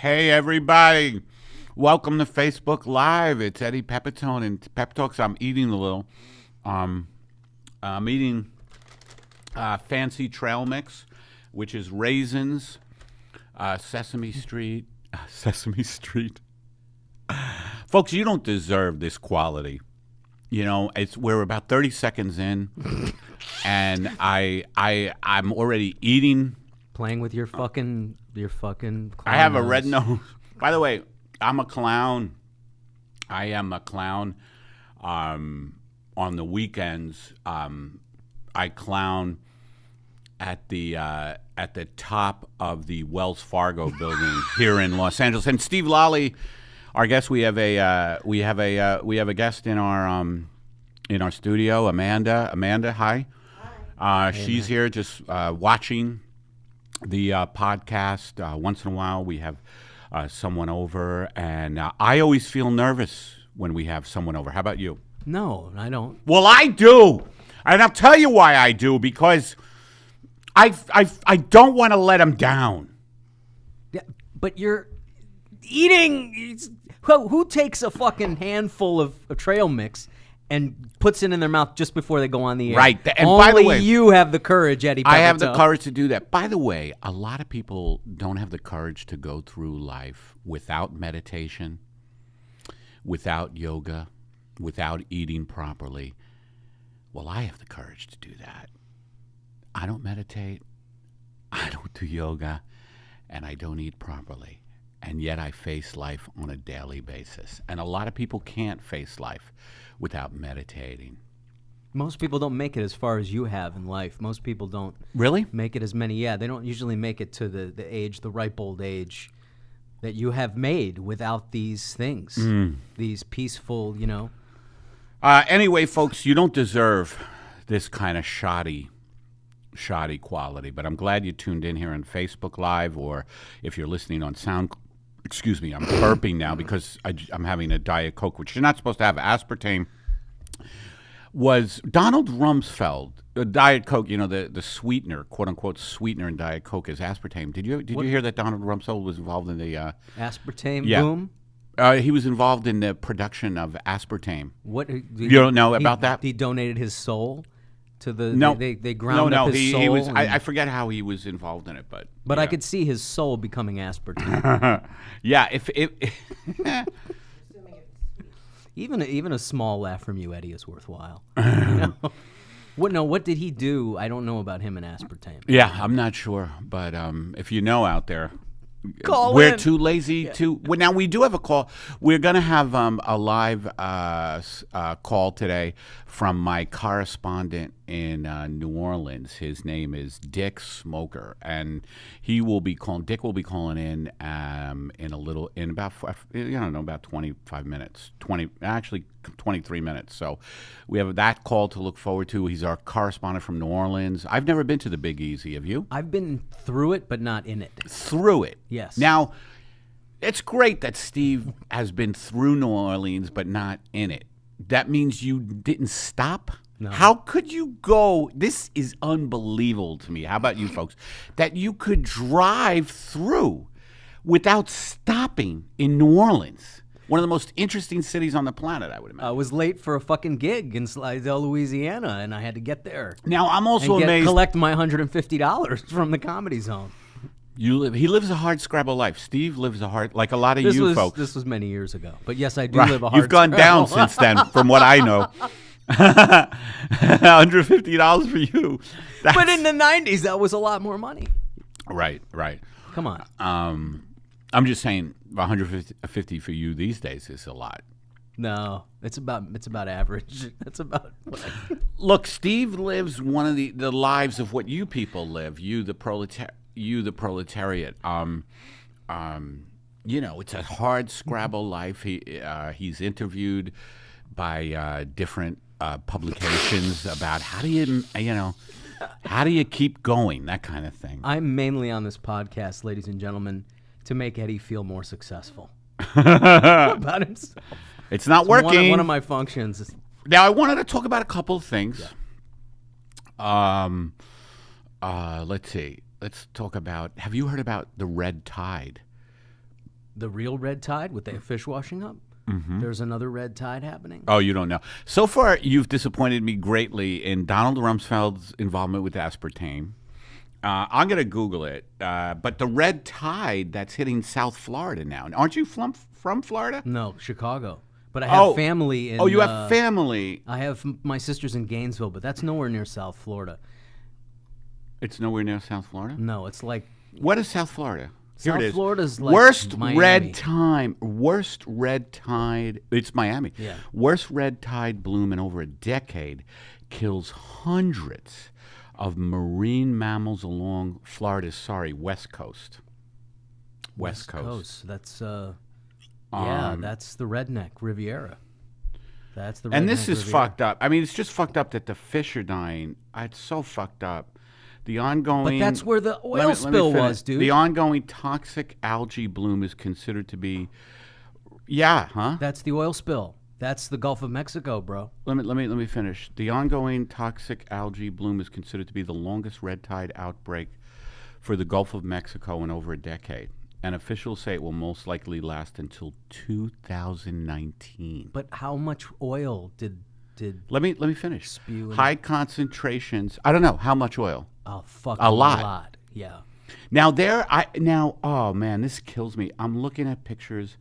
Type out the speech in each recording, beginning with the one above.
Hey everybody, welcome to Facebook Live. It's Eddie Pepitone and PepTalks. I'm eating a little. I'm eating fancy trail mix, which is raisins, Sesame Street. Folks, you don't deserve this quality. You know, we're about 30 seconds in, and I'm already eating. Playing with your fucking clown I have a nose. red nose. By the way, I'm a clown. I am a clown. On the weekends, I clown at the top of the Wells Fargo building here in Los Angeles. And Steve Lally, our guest, we have a guest in our studio, Amanda. Amanda, hi. Hi. She's here just watching the podcast. Once in a while we have someone over, and I always feel nervous when we have someone over. How about you? No, I don't. Well, I do, and I'll tell you why I do, because I don't want to let them down. Yeah, but you're eating. Who takes a fucking handful of trail mix and puts it in their mouth just before they go on the air? Right. And only by the way, you have the courage, Eddie Pepitone. I have the courage to do that. By the way, a lot of people don't have the courage to go through life without meditation, without yoga, without eating properly. Well, I have the courage to do that. I don't meditate, I don't do yoga, and I don't eat properly. And yet I face life on a daily basis. And a lot of people can't face life without meditating. Most people don't make it as far as you have in life. Most people don't Really? make it as many. Yeah, they don't usually make it to the ripe old age that you have made without these things, these peaceful, Anyway, folks, you don't deserve this kind of shoddy quality. But I'm glad you tuned in here on Facebook Live, or if you're listening on Sound. Excuse me, I'm burping now because I'm having a Diet Coke, which you're not supposed to have. Aspartame was Donald Rumsfeld. Diet Coke, the sweetener, quote unquote sweetener in Diet Coke is aspartame. Did you hear that Donald Rumsfeld was involved in the aspartame boom? He was involved in the production of aspartame. What you don't know about that? He donated his soul to the. No, they ground up his soul. He was. I forget how he was involved in it, but yeah. I yeah. could see his soul becoming aspartame. Yeah, if even a small laugh from you, Eddie, is worthwhile. What did he do? I don't know about him and aspartame. Yeah, I'm not sure, but if you know out there, we're too lazy to. Well, now we do have a call. We're going to have a live call today from my correspondent in New Orleans. His name is Dick Smoker, and he will be calling. Dick will be calling in about 25 minutes. 23 minutes. So we have that call to look forward to. He's our correspondent from New Orleans. I've never been to the Big Easy. Have you? I've been through it, but not in it. Through it. Yes. Now, it's great that Steve has been through New Orleans, but not in it. That means you didn't stop? No. How could you go? This is unbelievable to me. How about you folks? That you could drive through without stopping in New Orleans. One of the most interesting cities on the planet, I would imagine. I was late for a fucking gig in Slidell, Louisiana, and I had to get there. Now, I'm also amazed. Collect my $150 from the Comedy Zone. He lives a hard scrabble life. Steve lives a hard, like a lot of you folks. This was many years ago. But yes, I do live a hard You've gone down since then, from what I know. $150 for you. But in the 90s, that was a lot more money. Right. Come on. I'm just saying, $150 for you these days is a lot. No, it's about average. It's about. Look, Steve lives one of the lives of what you people live. You the proletariat. It's a hard scrabble life. He's interviewed by different publications about how do you keep going, that kind of thing. I'm mainly on this podcast, ladies and gentlemen, to make Eddie feel more successful about himself. It's not working. One of my functions. Now, I wanted to talk about a couple of things. Yeah. Let's see. Let's talk about. Have you heard about the red tide? The real red tide with the fish washing up. There's another red tide happening. Oh, you don't know. So far, you've disappointed me greatly in Donald Rumsfeld's involvement with aspartame. I'm going to Google it. But the red tide that's hitting South Florida now. Aren't you from Florida? No, Chicago. But I have family in... Oh, you have family. I have my sisters in Gainesville, but that's nowhere near South Florida. It's nowhere near South Florida? No, it's like... What is South Florida? Here South it is. Florida's like worst Miami. Worst red tide. It's Miami. Yeah. Worst red tide bloom in over a decade kills hundreds of marine mammals along Florida's west coast. West coast. That's that's the redneck Riviera. That's the redneck and this is Riviera. fucked up. I mean, it's just fucked up that the fish are dying. It's so fucked up. The ongoing... But that's where the oil spill was, dude. The ongoing toxic algae bloom is considered to be... Yeah, huh? That's the oil spill. That's the Gulf of Mexico, bro. Let me finish. The ongoing toxic algae bloom is considered to be the longest red tide outbreak for the Gulf of Mexico in over a decade. And officials say it will most likely last until 2019. But how much oil did Let me finish. spew in? High concentrations. I don't know how much oil. Oh, fuck. A lot. Yeah. Now oh man, this kills me. I'm looking at pictures.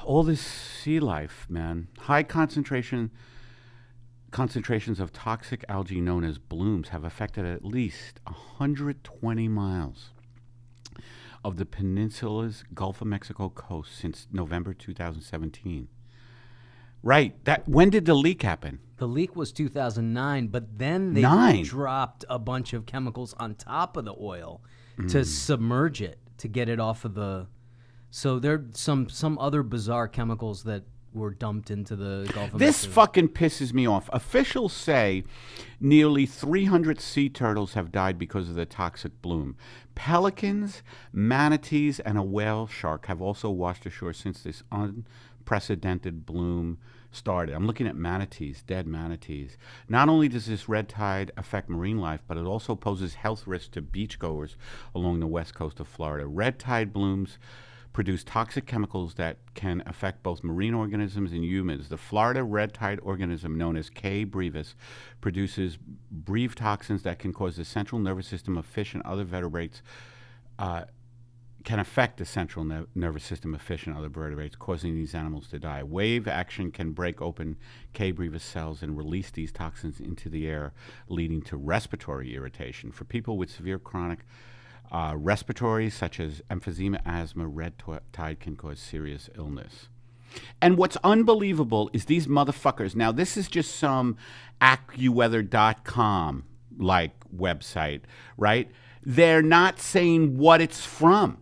All this sea life, man. High concentrations of toxic algae known as blooms have affected at least 120 miles of the peninsula's Gulf of Mexico coast since November 2017. Right. When did the leak happen? The leak was 2009, but then they dropped a bunch of chemicals on top of the oil to submerge it, to get it off of the... So there are some other bizarre chemicals that were dumped into the Gulf of Mexico. This fucking pisses me off. Officials say nearly 300 sea turtles have died because of the toxic bloom. Pelicans, manatees, and a whale shark have also washed ashore since this unprecedented bloom started. I'm looking at manatees, dead manatees. Not only does this red tide affect marine life, but it also poses health risks to beachgoers along the west coast of Florida. Red tide blooms produce toxic chemicals that can affect both marine organisms and humans. The Florida red tide organism, known as K. brevis, produces breve toxins that can cause the central nervous system of fish and other vertebrates, can affect the central nervous system of fish and other vertebrates, causing these animals to die. Wave action can break open K. brevis cells and release these toxins into the air, leading to respiratory irritation. For people with severe chronic respiratory, such as emphysema, asthma, red tide can cause serious illness. And what's unbelievable is these motherfuckers. Now, this is just some AccuWeather.com like website, right? They're not saying what it's from.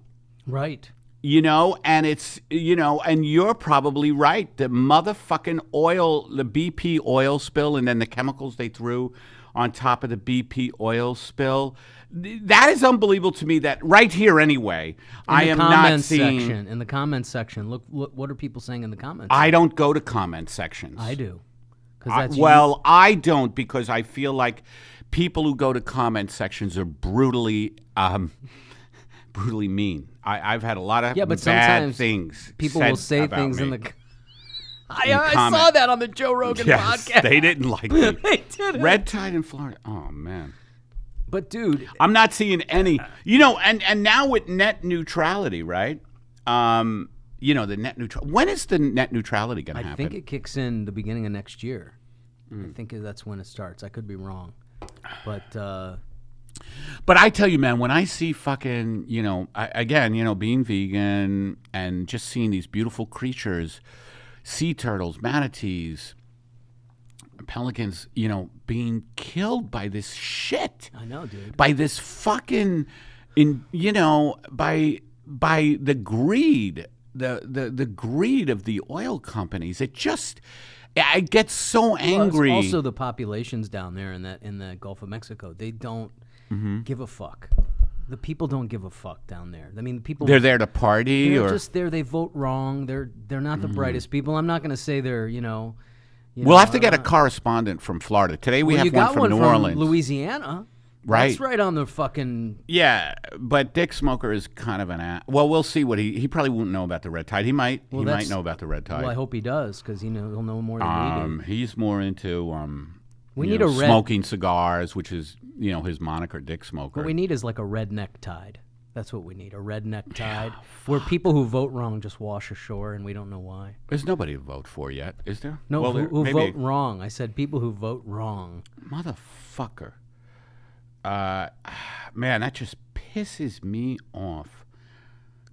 Right. And it's, and you're probably right. The motherfucking oil, the BP oil spill, and then the chemicals they threw on top of the BP oil spill. That is unbelievable to me. That right here, anyway, I am not seeing. In the comments section, look, what are people saying in the comments? I don't go to comment sections. I do. I don't, because I feel like people who go to comment sections are brutally mean. I've had a lot of bad things. People will say things me. in the. I saw that on the Joe Rogan podcast. They didn't like me. They didn't. Red tide in Florida. Oh man. But dude, I'm not seeing any. And now with net neutrality, right? The net neutral. When is the net neutrality going to happen? I think it kicks in the beginning of next year. I think that's when it starts. I could be wrong, but I tell you, man, when I see fucking, being vegan and just seeing these beautiful creatures, sea turtles, manatees, pelicans, being killed by this shit. I know, dude. By this fucking, by the greed, the greed of the oil companies. I get so angry. Well, also the populations down there in the Gulf of Mexico, they don't give a fuck. The people don't give a fuck down there. I mean, people. They're there to party, they're just there. They vote wrong. They're not the brightest people. I'm not going to say they're we'll have to get a correspondent from Florida. Today we have one from New Orleans. Louisiana. Right. That's right on the fucking... Yeah, but Dick Smoker is kind of an well, we'll see what he probably won't know about the red tide. He might know about the red tide. Well, I hope he does, because he'll know more than we do. He's more into we need a smoking cigars, which is his moniker, Dick Smoker. What we need is like a redneck tide. That's what we need, a redneck tide, where people who vote wrong just wash ashore and we don't know why. There's nobody to vote for yet, is there? No, well, who vote wrong. I said people who vote wrong. Motherfucker. Man, that just pisses me off.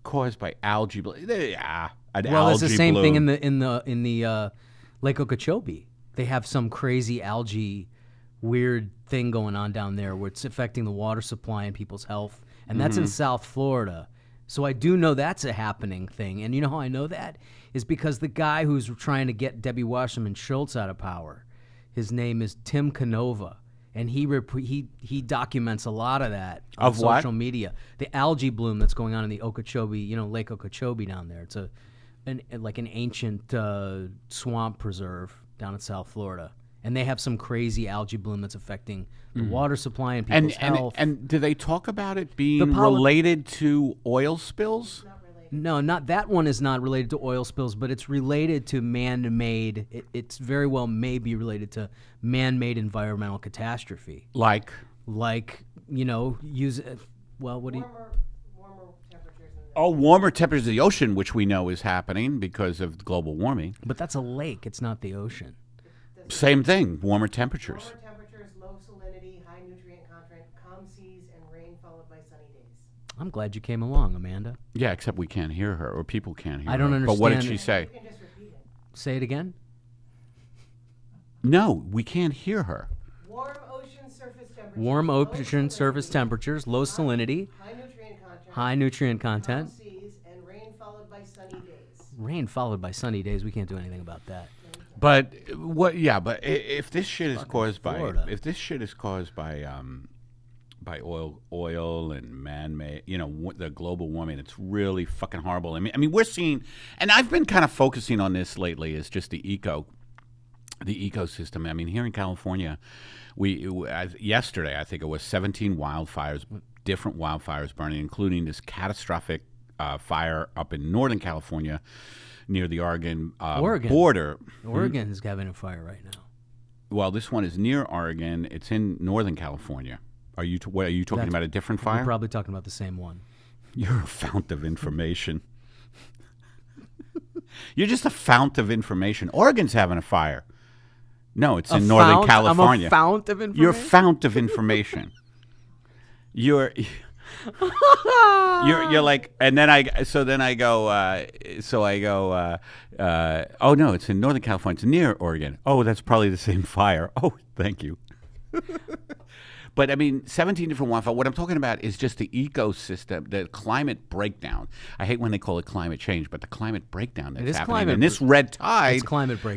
Caused by algae bloom. Well, it's the same thing in the Lake Okeechobee. They have some crazy algae weird thing going on down there where it's affecting the water supply and people's health. And that's in South Florida. So I do know that's a happening thing. And you know how I know that? Is because the guy who's trying to get Debbie Wasserman Schultz out of power, his name is Tim Canova. And he documents a lot of that on social media. The algae bloom that's going on in the Okeechobee, Lake Okeechobee down there. It's like an ancient swamp preserve down in South Florida. And they have some crazy algae bloom that's affecting the water supply and people's health. And do they talk about it being related to oil spills? No, not that one is not related to oil spills, but it's related to man-made. It's very well may be related to man-made environmental catastrophe. Like use well, what do you? Warmer temperatures. Warmer temperatures of the ocean, which we know is happening because of global warming. But that's a lake. It's not the ocean. Same thing. Warmer temperatures. Warmer temperatures, low salinity, high nutrient content, calm seas, and rain followed by sunny days. I'm glad you came along, Amanda. Yeah, except we can't hear her, or people can't hear her. I don't understand. But what did she say? You can just repeat it. Say it again. No, we can't hear her. Warm ocean surface temperatures. Warm ocean surface temperatures, low salinity, high nutrient content, calm seas, and rain followed by sunny days. Rain followed by sunny days. We can't do anything about that. But what? Yeah, but if this shit is caused Florida. by oil and man-made, the global warming, it's really fucking horrible. I mean, we're seeing, and I've been kind of focusing on this lately, is just the ecosystem. I mean, here in California, yesterday I think it was 17 wildfires, different wildfires burning, including this catastrophic fire up in Northern California near the Oregon border. Oregon is having a fire right now. Well, this one is near Oregon. It's in Northern California. Are you talking about a different fire? We're probably talking about the same one. You're a fount of information. You're just a fount of information. Oregon's having a fire. No, it's in Northern California. I'm a fount of information? You're a fount of information. You're like, and then I go, oh no, it's in Northern California. It's near Oregon. Oh, that's probably the same fire. Oh, thank you. But I mean, 17 different wildfires. What I'm talking about is just the ecosystem, the climate breakdown. I hate when they call it climate change, but the climate breakdown that's happening. And this red tide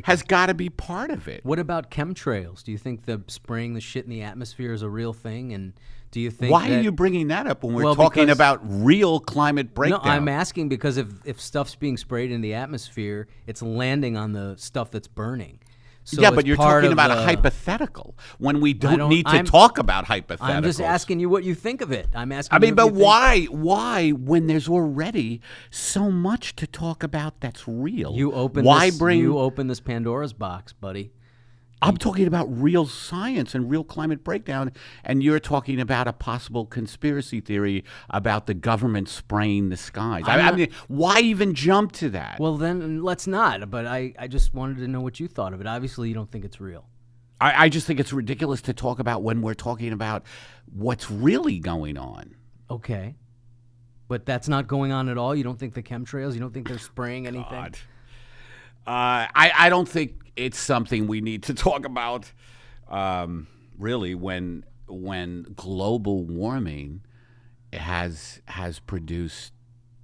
has got to be part of it. What about chemtrails? Do you think the spraying the shit in the atmosphere is a real thing? And do you think why are you bringing that up when we're talking about real climate breakdown? No, I'm asking because if stuff's being sprayed in the atmosphere, it's landing on the stuff that's burning. So yeah, but you're talking about a hypothetical when we don't need to talk about hypotheticals. I'm just asking you what you think of it. I'm asking. I mean, but why when there's already so much to talk about that's real? You open this Pandora's box, buddy. I'm talking about real science and real climate breakdown, and you're talking about a possible conspiracy theory about the government spraying the skies. I mean, why even jump to that? Well, then let's not. But I just wanted to know what you thought of it. Obviously, you don't think it's real. I just think it's ridiculous to talk about when we're talking about what's really going on. Okay. But that's not going on at all? You don't think the chemtrails, you don't think they're spraying anything? God. I don't think it's something we need to talk about, really, when global warming has produced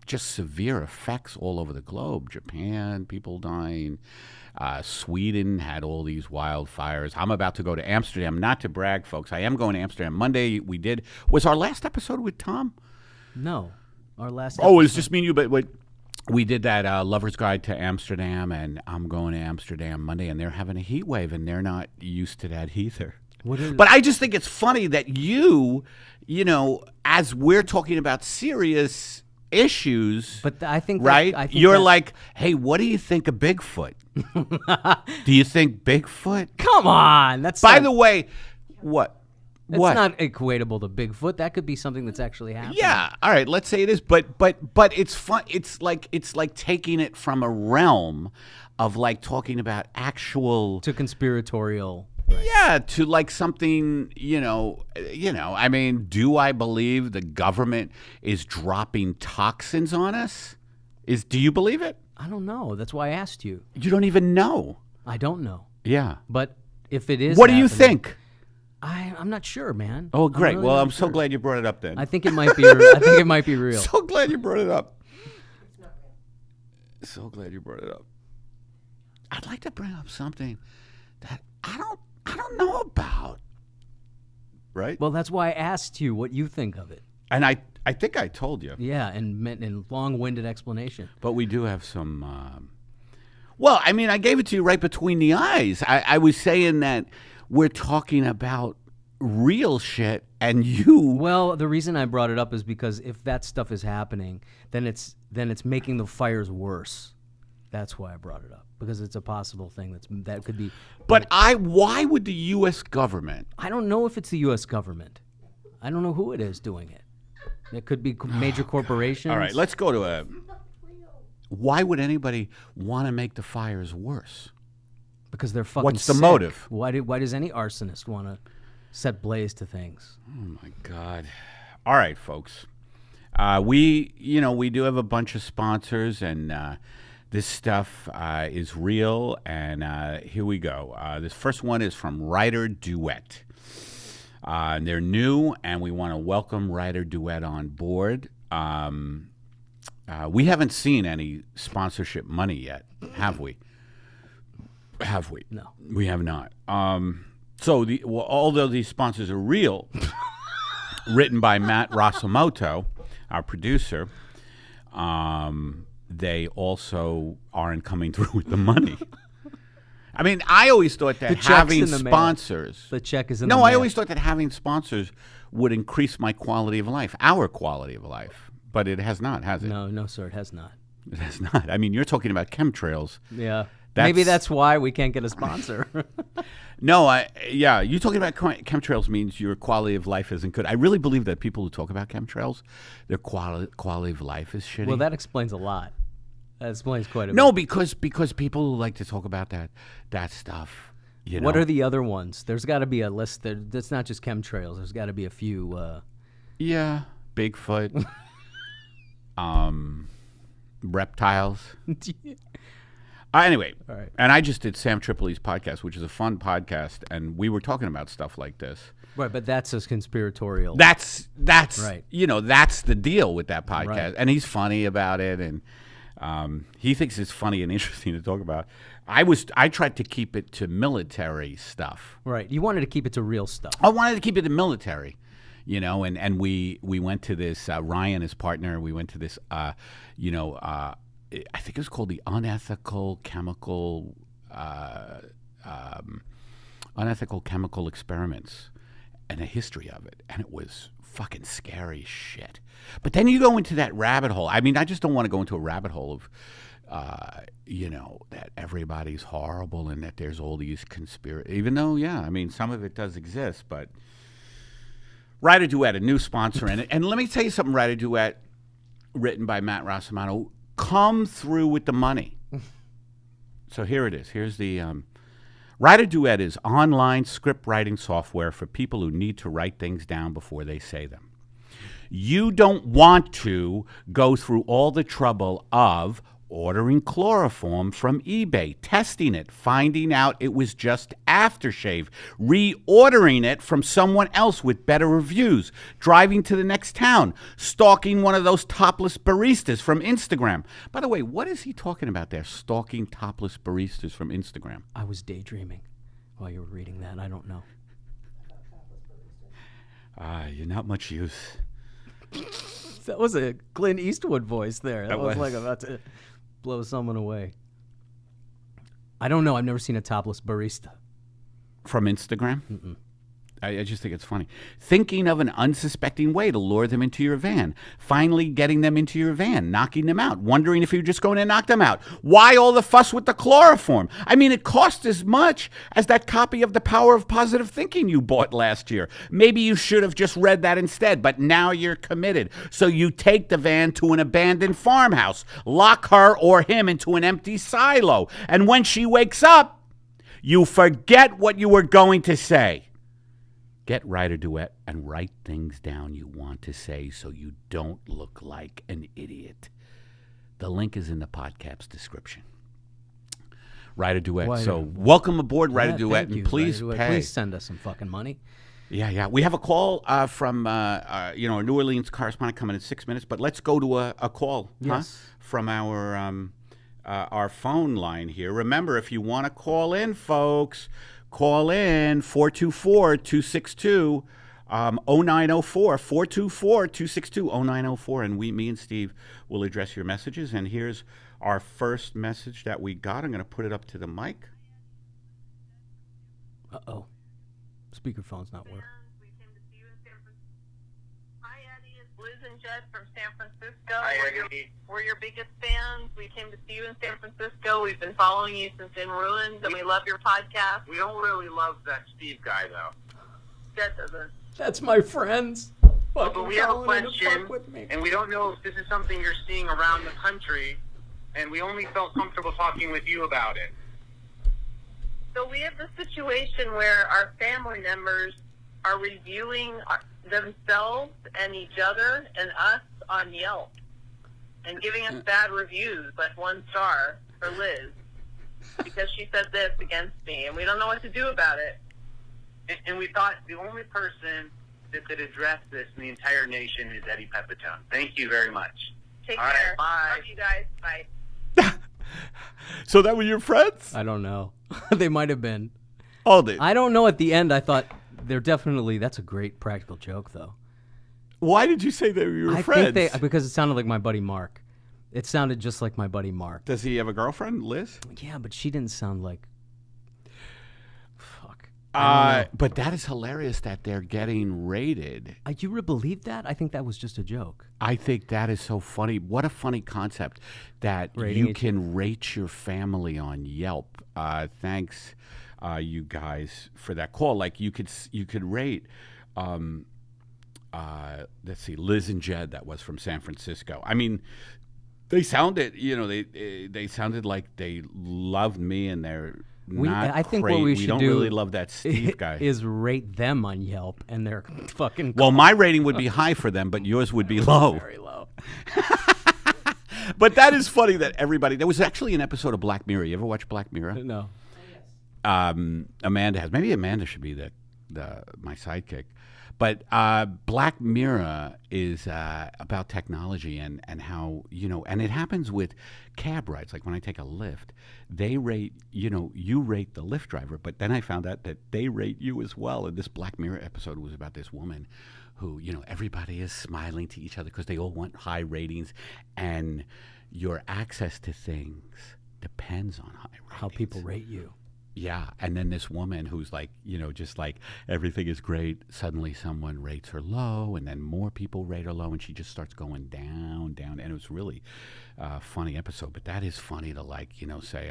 just severe effects all over the globe. Japan, people dying. Sweden had all these wildfires. I'm about to go to Amsterdam, not to brag, folks. I am going to Amsterdam. Monday was our last episode with Tom? No. Our last episode. Oh, it's just me and you, but we did that Lover's Guide to Amsterdam, and I'm going to Amsterdam Monday, and they're having a heat wave, and they're not used to that either. But I just think it's funny that you know, as we're talking about serious issues, but I think right, I think you're like, hey, what do you think of Bigfoot? Do you think Bigfoot? Come on, that's By the way, what? It's not equatable to Bigfoot. That could be something that's actually happening. Yeah, all right, let's say it is, but it's fun. It's like taking it from a realm of like talking about actual to conspiratorial. Right. Yeah, to like something, I mean, do I believe the government is dropping toxins on us? Do you believe it? I don't know. That's why I asked you. You don't even know. I don't know. Yeah. But if it is what do you think? I'm not sure, man. Oh, great. Well, I'm so glad you brought it up then. I think it might be I think it might be real. So glad you brought it up. So glad you brought it up. I'd like to bring up something that I don't know about. Right? Well, that's why I asked you what you think of it. And I think I told you. Yeah, and in long-winded explanation. But we do have some well, I mean, I gave it to you right between the eyes. I was saying that we're talking about real shit and you. Well, the reason I brought it up is because if that stuff is happening, then it's making the fires worse. That's why I brought it up, because it's a possible thing that could be. But why would the U.S. government? I don't know if it's the U.S. government. I don't know who it is doing it. It could be major corporations. All right, let's go to why would anybody want to make the fires worse? Because they're fucking What's the sick. motive? Why does any arsonist want to set blaze to things? Oh my God! All right, folks. We do have a bunch of sponsors, and this stuff is real. And here we go. This first one is from WriterDuet. They're new, and we want to welcome WriterDuet on board. We haven't seen any sponsorship money yet, have we? Have we? No. We have not. So although these sponsors are real, written by Matt Rasamoto, our producer, they also aren't coming through with the money. I mean, I always thought that having sponsors... The check is in the mail. mail. No, I always thought that having sponsors would increase my quality of life, our quality of life. But it has not, has it? No, sir, it has not. It has not. I mean, you're talking about chemtrails. Yeah. Maybe that's why we can't get a sponsor. No, you talking about chemtrails means your quality of life isn't good. I really believe that people who talk about chemtrails, their quality of life is shitty. Well, that explains a lot. That explains quite a bit. No, because people who like to talk about that stuff, What are the other ones? There's got to be a list. That's not just chemtrails. There's got to be a few. Yeah, Bigfoot, reptiles. Anyway, all right. And I just did Sam Tripoli's podcast, which is a fun podcast, and we were talking about stuff like this. Right, but that's a conspiratorial. That's right. That's the deal with that podcast, right. And he's funny about it, and he thinks it's funny and interesting to talk about. I tried to keep it to military stuff. Right, you wanted to keep it to real stuff. I wanted to keep it to military. And we went to this. Ryan, his partner, we went to this. I think it was called the unethical chemical experiments, and a history of it, and it was fucking scary shit. But then you go into that rabbit hole. I mean, I just don't want to go into a rabbit hole of, that everybody's horrible and that there's all these conspiracy. Even though, I mean, some of it does exist, but WriterDuet, a new sponsor in it, and let me tell you something. WriterDuet, written by Matt Rasamoto, come through with the money. So here it is. Here's the WriterDuet is online script writing software for people who need to write things down before they say them. You don't want to go through all the trouble of ordering chloroform from eBay, testing it, finding out it was just aftershave, reordering it from someone else with better reviews, driving to the next town, stalking one of those topless baristas from Instagram. By the way, what is he talking about there, stalking topless baristas from Instagram? I was daydreaming while you were reading that. I don't know. You're not much use. That was a Clint Eastwood voice there. That was like was. about to blow someone away. I don't know. I've never seen a topless barista. From Instagram? Mm-mm. I just think it's funny. Thinking of an unsuspecting way to lure them into your van. Finally getting them into your van, knocking them out, wondering if you're just going to knock them out. Why all the fuss with the chloroform? I mean, it cost as much as that copy of The Power of Positive Thinking you bought last year. Maybe you should have just read that instead, but now you're committed. So you take the van to an abandoned farmhouse, lock her or him into an empty silo, and when she wakes up, you forget what you were going to say. Get WriterDuet and write things down you want to say so you don't look like an idiot. The link is in the podcast description. WriterDuet. So welcome aboard, WriterDuet, and please pay. Please send us some fucking money. Yeah. We have a call from a New Orleans correspondent coming in 6 minutes, but let's go to a call from our phone line here. Remember, if you want to call in, folks, call in 424-262-0904, 424-262-0904, and me and Steve will address your messages. And here's our first message that we got. I'm going to put it up to the mic. Uh-oh. Speakerphone's not working. Hi, Eddie. It's Liz and Jed from San Francisco. Hi, Eddie. We're your biggest fans. We came to see you in San Francisco. We've been following you since In Ruins, and we love your podcast. We don't really love that Steve guy, though. Jed doesn't. That's my friends. But we have a question, and we don't know if this is something you're seeing around the country, and we only felt comfortable talking with you about it. So we have this situation where our family members are reviewing themselves and each other and us on Yelp and giving us bad reviews, like 1 star for Liz, because she said this against me, and we don't know what to do about it. And we thought the only person that could address this in the entire nation is Eddie Pepitone. Thank you very much. Take All care. Right, bye. Love you guys. Bye. So that were your friends? I don't know. They might have been. Oh, I don't know. At the end, I thought that's a great practical joke, though. Why did you say they were your friends? Because it sounded like my buddy Mark. It sounded just like my buddy Mark. Does he have a girlfriend, Liz? Yeah, but she didn't sound like... Fuck. But that is hilarious that they're getting rated. You believe that? I think that was just a joke. I think that is so funny. What a funny concept that you can rate your family on Yelp. Thanks, you guys, for that call. Like you could rate. Let's see, Liz and Jed. That was from San Francisco. I mean, they sounded. They sounded like they loved me, and they're. I think what we should don't do really love that Steve guy. Is rate them on Yelp, and they're fucking. Well, my rating would be high for them, but yours would be low. Very low. But that is funny that everybody. There was actually an episode of Black Mirror. You ever watch Black Mirror? No. Amanda has. Maybe Amanda should be my sidekick. But Black Mirror is about technology and how, and it happens with cab rides. Like when I take a Lyft, they rate, you rate the Lyft driver, but then I found out that they rate you as well. And this Black Mirror episode was about this woman who, everybody is smiling to each other because they all want high ratings. And your access to things depends on high ratings. How people rate you. Yeah, and then this woman who's like, just like everything is great, suddenly someone rates her low, and then more people rate her low, and she just starts going down, and it was really a funny episode. But that is funny to say,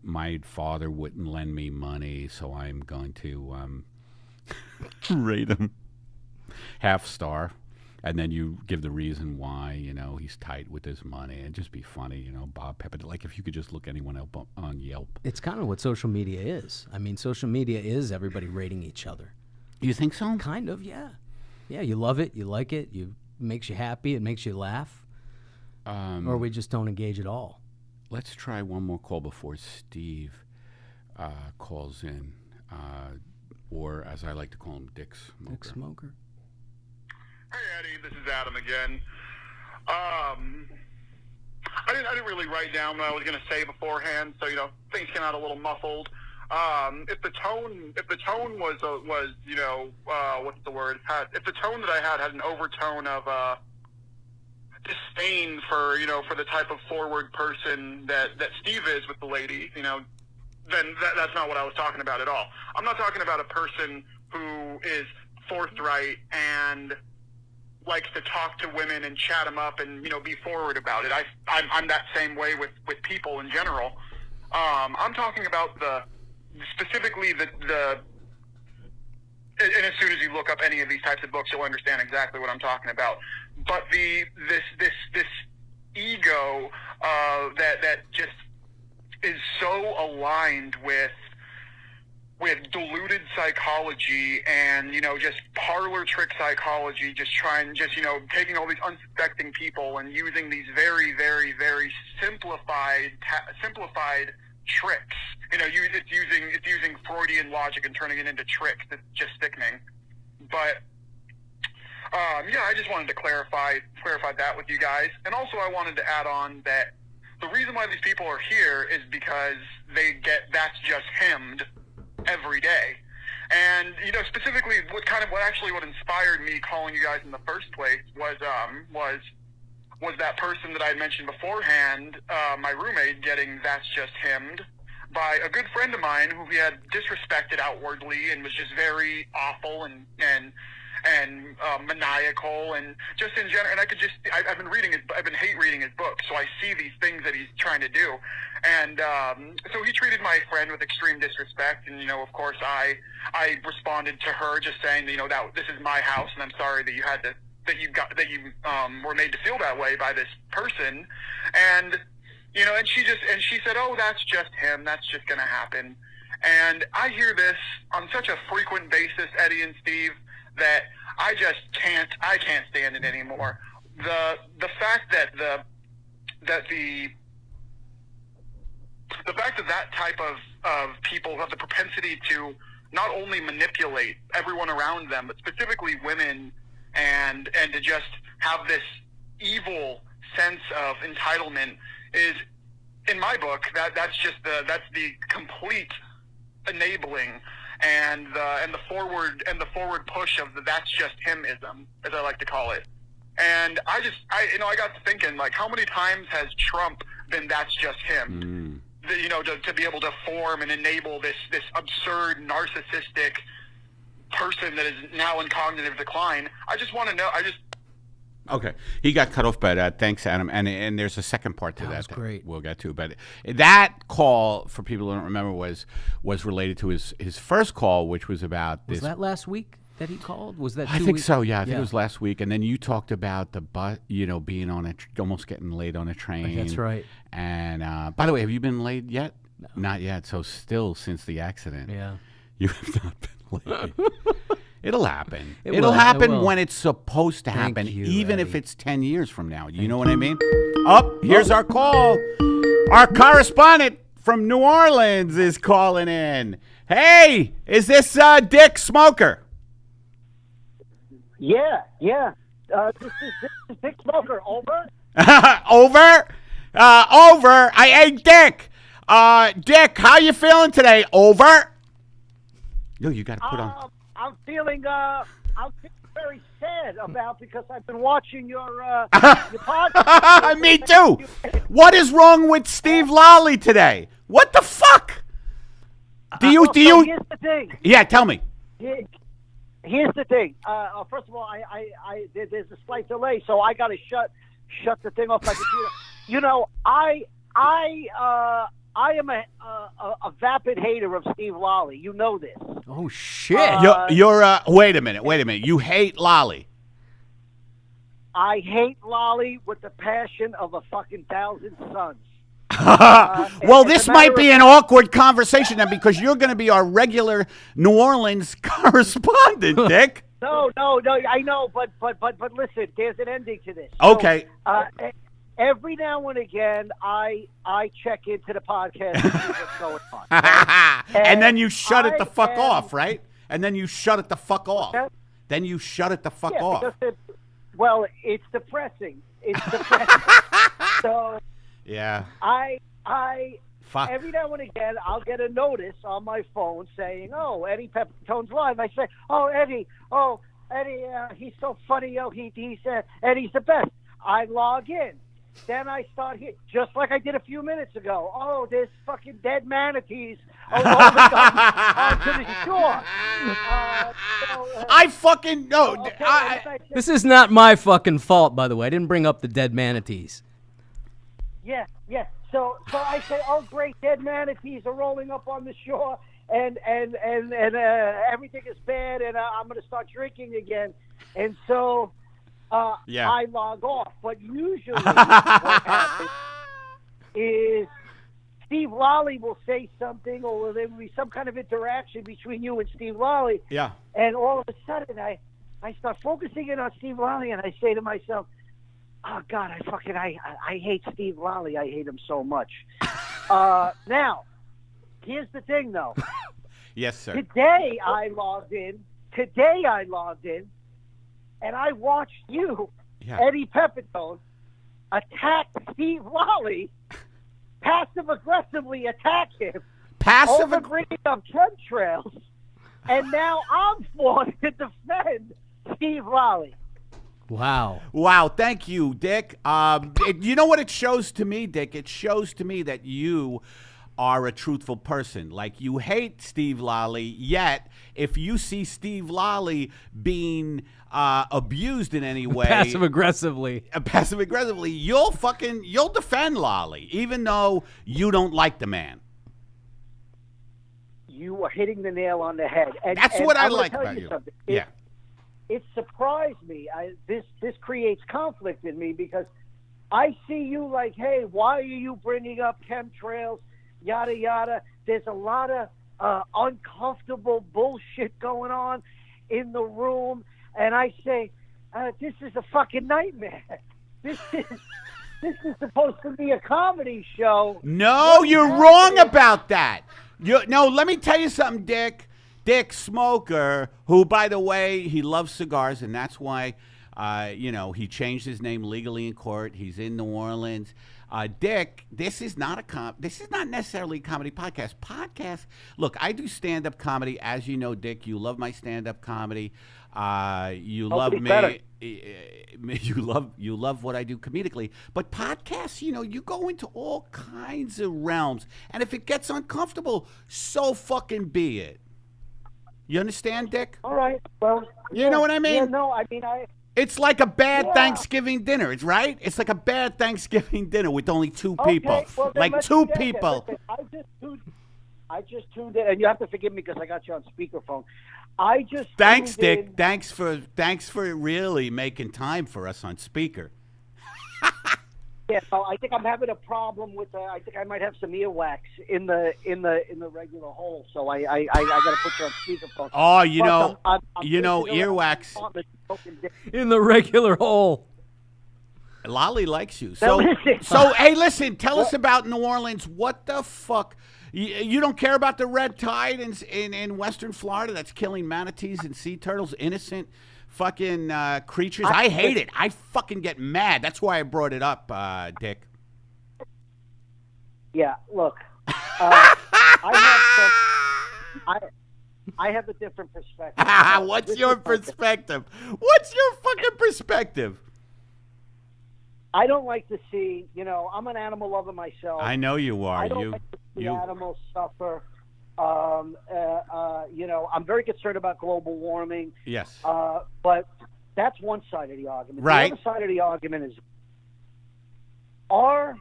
my father wouldn't lend me money, so I'm going to rate him half star. And then you give the reason why, he's tight with his money, and just be funny, Bob Pepitone. Like if you could just look anyone else on Yelp. It's kind of what social media is. I mean, social media is everybody rating each other. You think so? Kind of, yeah. Yeah, you love it, you like it, it makes you happy, it makes you laugh. Or we just don't engage at all. Let's try one more call before Steve calls in, or as I like to call him, Dick Smoker. Dick Smoker. Hey Eddie, this is Adam again. I didn't really write down what I was going to say beforehand, so things came out a little muffled. If the tone was what's the word? If the tone that I had an overtone of disdain for the type of forward person that Steve is with the lady, then that's not what I was talking about at all. I'm not talking about a person who is forthright and likes to talk to women and chat them up and, be forward about it. I'm that same way with people in general. I'm talking about specifically the and as soon as you look up any of these types of books, you'll understand exactly what I'm talking about. But this ego that just is so aligned with diluted psychology and, just parlor trick psychology, taking all these unsuspecting people and using these very, very, very simplified tricks. It's using Freudian logic and turning it into tricks. It's just sickening. But I just wanted to clarify that with you guys. And also I wanted to add on that the reason why these people are here is because they get That's Just Himmed every day. And, specifically what inspired me calling you guys in the first place was that person that I had mentioned beforehand, my roommate, getting That's Just Himmed by a good friend of mine who he had disrespected outwardly and was just very awful and maniacal and just in general. And I've been hate reading his book, so I see these things that he's trying to do. And so he treated my friend with extreme disrespect. And, of course, I responded to her just saying, that this is my house, and I'm sorry that you were made to feel that way by this person. And, and she said, oh, that's just him. That's just going to happen. And I hear this on such a frequent basis, Eddie and Steve, that I can't stand it anymore. The fact that that type of people have the propensity to not only manipulate everyone around them, but specifically women, and to just have this evil sense of entitlement is, in my book, that's the complete enabling and the forward push of the That's Just Himism, as I like to call it. And I got to thinking, like, how many times has Trump been That's Just Him? To be able to form and enable this absurd narcissistic person that is now in cognitive decline. I just want to know. Okay, he got cut off by that. Thanks, Adam. And there's a second part to that. Was great. We'll get to. But that call, for people who don't remember, was related to his first call, which was about this. Was that last week that he called? Was that 2 weeks? I think so. Yeah, I think it was last week. And then you talked about the bus, being on almost getting late on a train. That's right. And by the way, have you been late yet? No. Not yet. So still since the accident. Yeah. You have not been late. It'll happen. It'll happen when it's supposed to happen, even if it's 10 years from now. You know what I mean? Here's our call. Our correspondent from New Orleans is calling in. Hey, is this Dick Smoker? Yeah. This is Dick Smoker. Over? Over? Over. Hey, Dick. Dick, how you feeling today? Over? No, you got to put on. I'm feeling very sad because I've been watching your podcast. Me too. What is wrong with Steve Lally today? What the fuck? Do you? Here's the thing. Yeah, tell me. Here's the thing. First of all, there's a slight delay, so I got to shut the thing off my computer. I am a vapid hater of Steve Lally. You know this. Oh shit! You're wait a minute. You hate Lally. I hate Lally with the passion of a fucking 1,000 suns. Well, this might be an awkward conversation then, because you're going to be our regular New Orleans correspondent, Dick. No, I know, but listen, there's an ending to this. Okay. So, every now and again, I check into the podcast and see what's going on. Right? And then you shut it the fuck off, right? And then you shut it the fuck off. Then you shut it the fuck off. Well, it's depressing. So yeah. Fuck. Every now and again, I'll get a notice on my phone saying, "Oh, Eddie Pepitone's live." I say, "Oh, Eddie, he's so funny. Eddie's the best." I log in. then I start here, just like I did a few minutes ago. Oh, there's fucking dead manatees onto the shore. I fucking know. Okay, This is not my fucking fault, by the way. I didn't bring up the dead manatees. Yeah. So I say, oh, great, dead manatees are rolling up on the shore, and everything is bad, and I'm going to start drinking again. And so I log off. But usually what happens is Steve Lally will say something, or there will be some kind of interaction between you and Steve Lally. Yeah. And all of a sudden, I start focusing in on Steve Lally, and I say to myself, oh, God, I hate Steve Lally. I hate him so much. Now, here's the thing, though. Yes, sir. Today I logged in, and I watched you, Eddie Pepitone, attack Steve Lally, passive-aggressively attack him, over bringing up chemtrails, and now I'm forced to defend Steve Lally. Wow, thank you, Dick. You know what it shows to me, Dick? It shows to me that you are a truthful person. Like, you hate Steve Lally, yet if you see Steve Lally being abused in any way, passive-aggressively, you'll defend Lally, even though you don't like the man. You are hitting the nail on the head. And that's what I like about you. Yeah. It surprised me. This creates conflict in me because I see you like, hey, why are you bringing up chemtrails, yada, yada. There's a lot of uncomfortable bullshit going on in the room. And I say, this is a fucking nightmare. This is supposed to be a comedy show. No, you're wrong about that. No, let me tell you something, Dick. Dick Smoker, who, by the way, he loves cigars, and that's why, he changed his name legally in court. He's in New Orleans. Dick, this is not necessarily a comedy podcast. Look, I do stand-up comedy, as you know, Dick. You love my stand-up comedy. You love me. You love what I do comedically. But podcasts, you go into all kinds of realms, and if it gets uncomfortable, so fucking be it. You understand, Dick? All right. Well, you know what I mean? Yeah, no, I mean, it's like a bad Thanksgiving dinner, right? It's like a bad Thanksgiving dinner with only two people. Well, like two people. Listen, I just tuned in, and you have to forgive me because I got you on speakerphone. Thanks, Dick. Thanks for really making time for us on speaker. Yeah, so I think I'm having a problem with. I think I might have some earwax in the regular hole, so I got to put you on speakerphone. Oh, I'm earwax in the regular hole. Lolly likes you. So hey, listen. Tell us about New Orleans. What the fuck? You don't care about the red tide in Western Florida that's killing manatees and sea turtles, innocent fucking creatures. I hate it. I fucking get mad. That's why I brought it up, Dick. Yeah, look, I have a different perspective. What's your perspective? What's your fucking perspective? I don't like to see, I'm an animal lover myself. I know you are. I don't like to see animals suffer. I'm very concerned about global warming. Yes. But that's one side of the argument. Right. The other side of the argument is our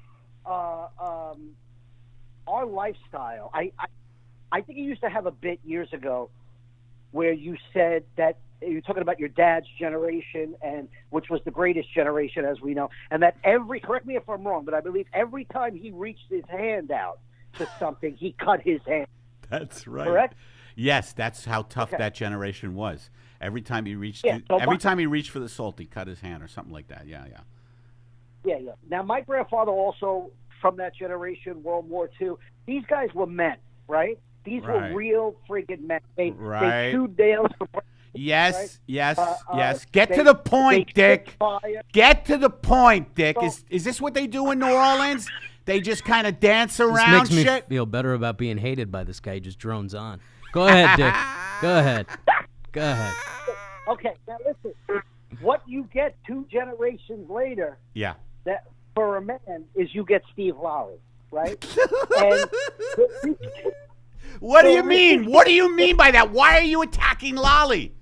lifestyle. I think you used to have a bit years ago where you said that you're talking about your dad's generation, and which was the greatest generation, as we know, and that correct me if I'm wrong, but I believe every time he reached his hand out to something, he cut his hand. That's right. Correct? Yes, that's how tough that generation was. Every time he reached, time he reached for the salt, he cut his hand or something like that. Yeah. Now, my grandfather also from that generation, World War II. These guys were men, right? These were real friggin' men. They chewed nails for breakfast. Yes. Get to the point, Dick. Get to the point, Dick. Is this what they do in New Orleans? They just kind of dance around. This makes me feel better about being hated by this guy who just drones on. Go ahead, Dick. Go ahead. Okay, now listen. What you get 2 generations later, for a man is you get Steve Lally, right? And what do you mean? What do you mean by that? Why are you attacking Lolly?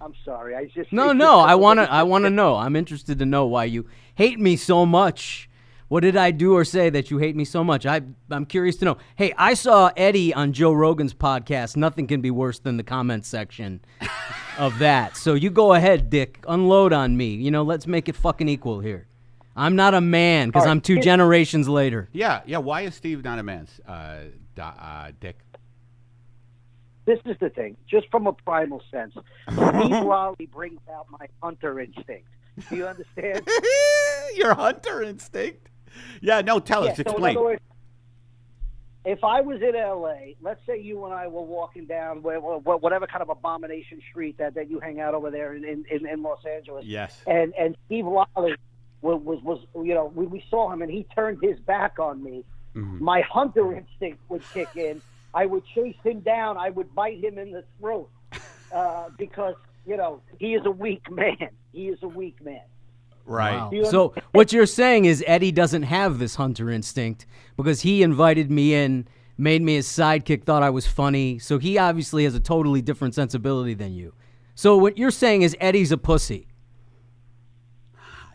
I'm sorry. I just No. I want to know. I'm interested to know why you hate me so much. What did I do or say that you hate me so much? I'm curious to know. Hey, I saw Eddie on Joe Rogan's podcast. Nothing can be worse than the comment section of that. So you go ahead, Dick. Unload on me. Let's make it fucking equal here. I'm not a man because I'm 2 generations later. Yeah. Why is Steve not a man, Dick? This is the thing. Just from a primal sense, Steve Lally brings out my hunter instinct. Do you understand? Your hunter instinct? Yeah, no, tell us. Explain. So in other words, if I was in L.A., let's say you and I were walking down whatever kind of abomination street that you hang out over there in Los Angeles. Yes. And Steve Lally was we saw him and he turned his back on me. Mm-hmm. My hunter instinct would kick in. I would chase him down. I would bite him in the throat because, he is a weak man. He is a weak man. Right. Wow. So what you're saying is Eddie doesn't have this hunter instinct because he invited me in, made me his sidekick, thought I was funny. So he obviously has a totally different sensibility than you. So what you're saying is Eddie's a pussy.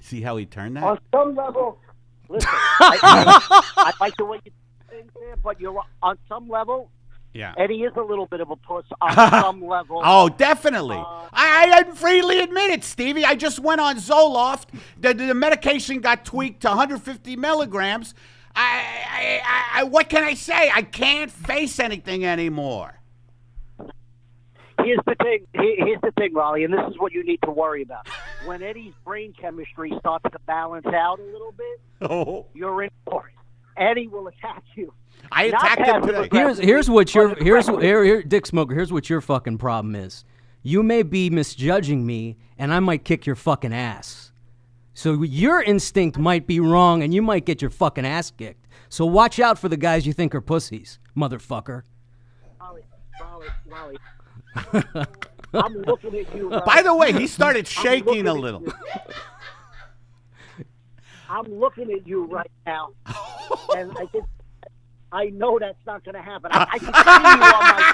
See how he turned that? On some level, listen, I like the way you think there, but you're on some level. Yeah. Eddie is a little bit of a puss on some level. Oh, definitely. I freely admit it, Stevie. I just went on Zoloft. The medication got tweaked to 150 milligrams. What can I say? I can't face anything anymore. Here's the thing, Raleigh, and this is what you need to worry about. When Eddie's brain chemistry starts to balance out a little bit, you're in for it. Eddie will attack you. I attacked him today. Here's Dick Smoker. Here's what your fucking problem is. You may be misjudging me, and I might kick your fucking ass. So your instinct might be wrong, and you might get your fucking ass kicked. So watch out for the guys you think are pussies, motherfucker. Raleigh. I'm looking at you. By the way, he started shaking a little. I'm looking at you right now, and I know that's not going to happen. I can see you on my.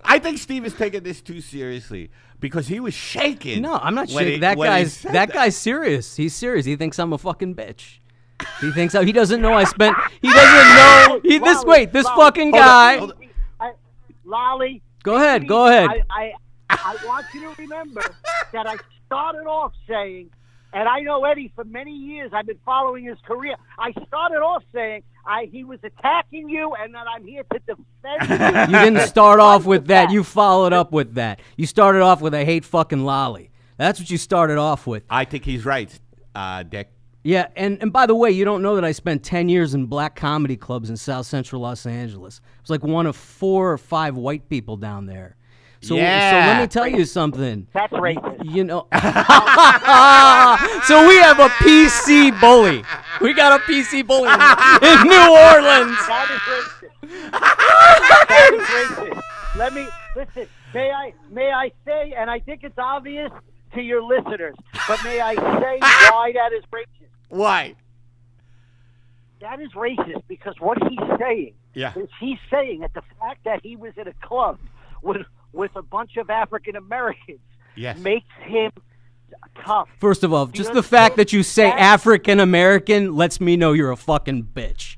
I think Steve is taking this too seriously because he was shaking. No, I'm not shaking. That guy's serious. He's serious. He thinks I'm a fucking bitch. He thinks he doesn't know I spent. He doesn't know. This fucking guy. Lolly. Go ahead. I want you to remember that I started off saying, and I know Eddie for many years, I've been following his career. I started off saying he was attacking you and that I'm here to defend you. You didn't start off with that. You followed up with that. You started off with I hate fucking Lolly. That's what you started off with. I think he's right, Dick. Yeah, and by the way, you don't know that I spent 10 years in black comedy clubs in South Central Los Angeles. I was like one of 4 or 5 white people down there. So let me tell you something. That's racist. So we have a PC bully. We got a PC bully in New Orleans. That is racist. That is racist. Let me listen. May I say, and I think it's obvious to your listeners, but may I say why that is racist? Why? That is racist because what he's saying is he's saying that the fact that he was in a club with a bunch of African Americans makes him tough. First of all, just the fact that you say African American lets me know you're a fucking bitch.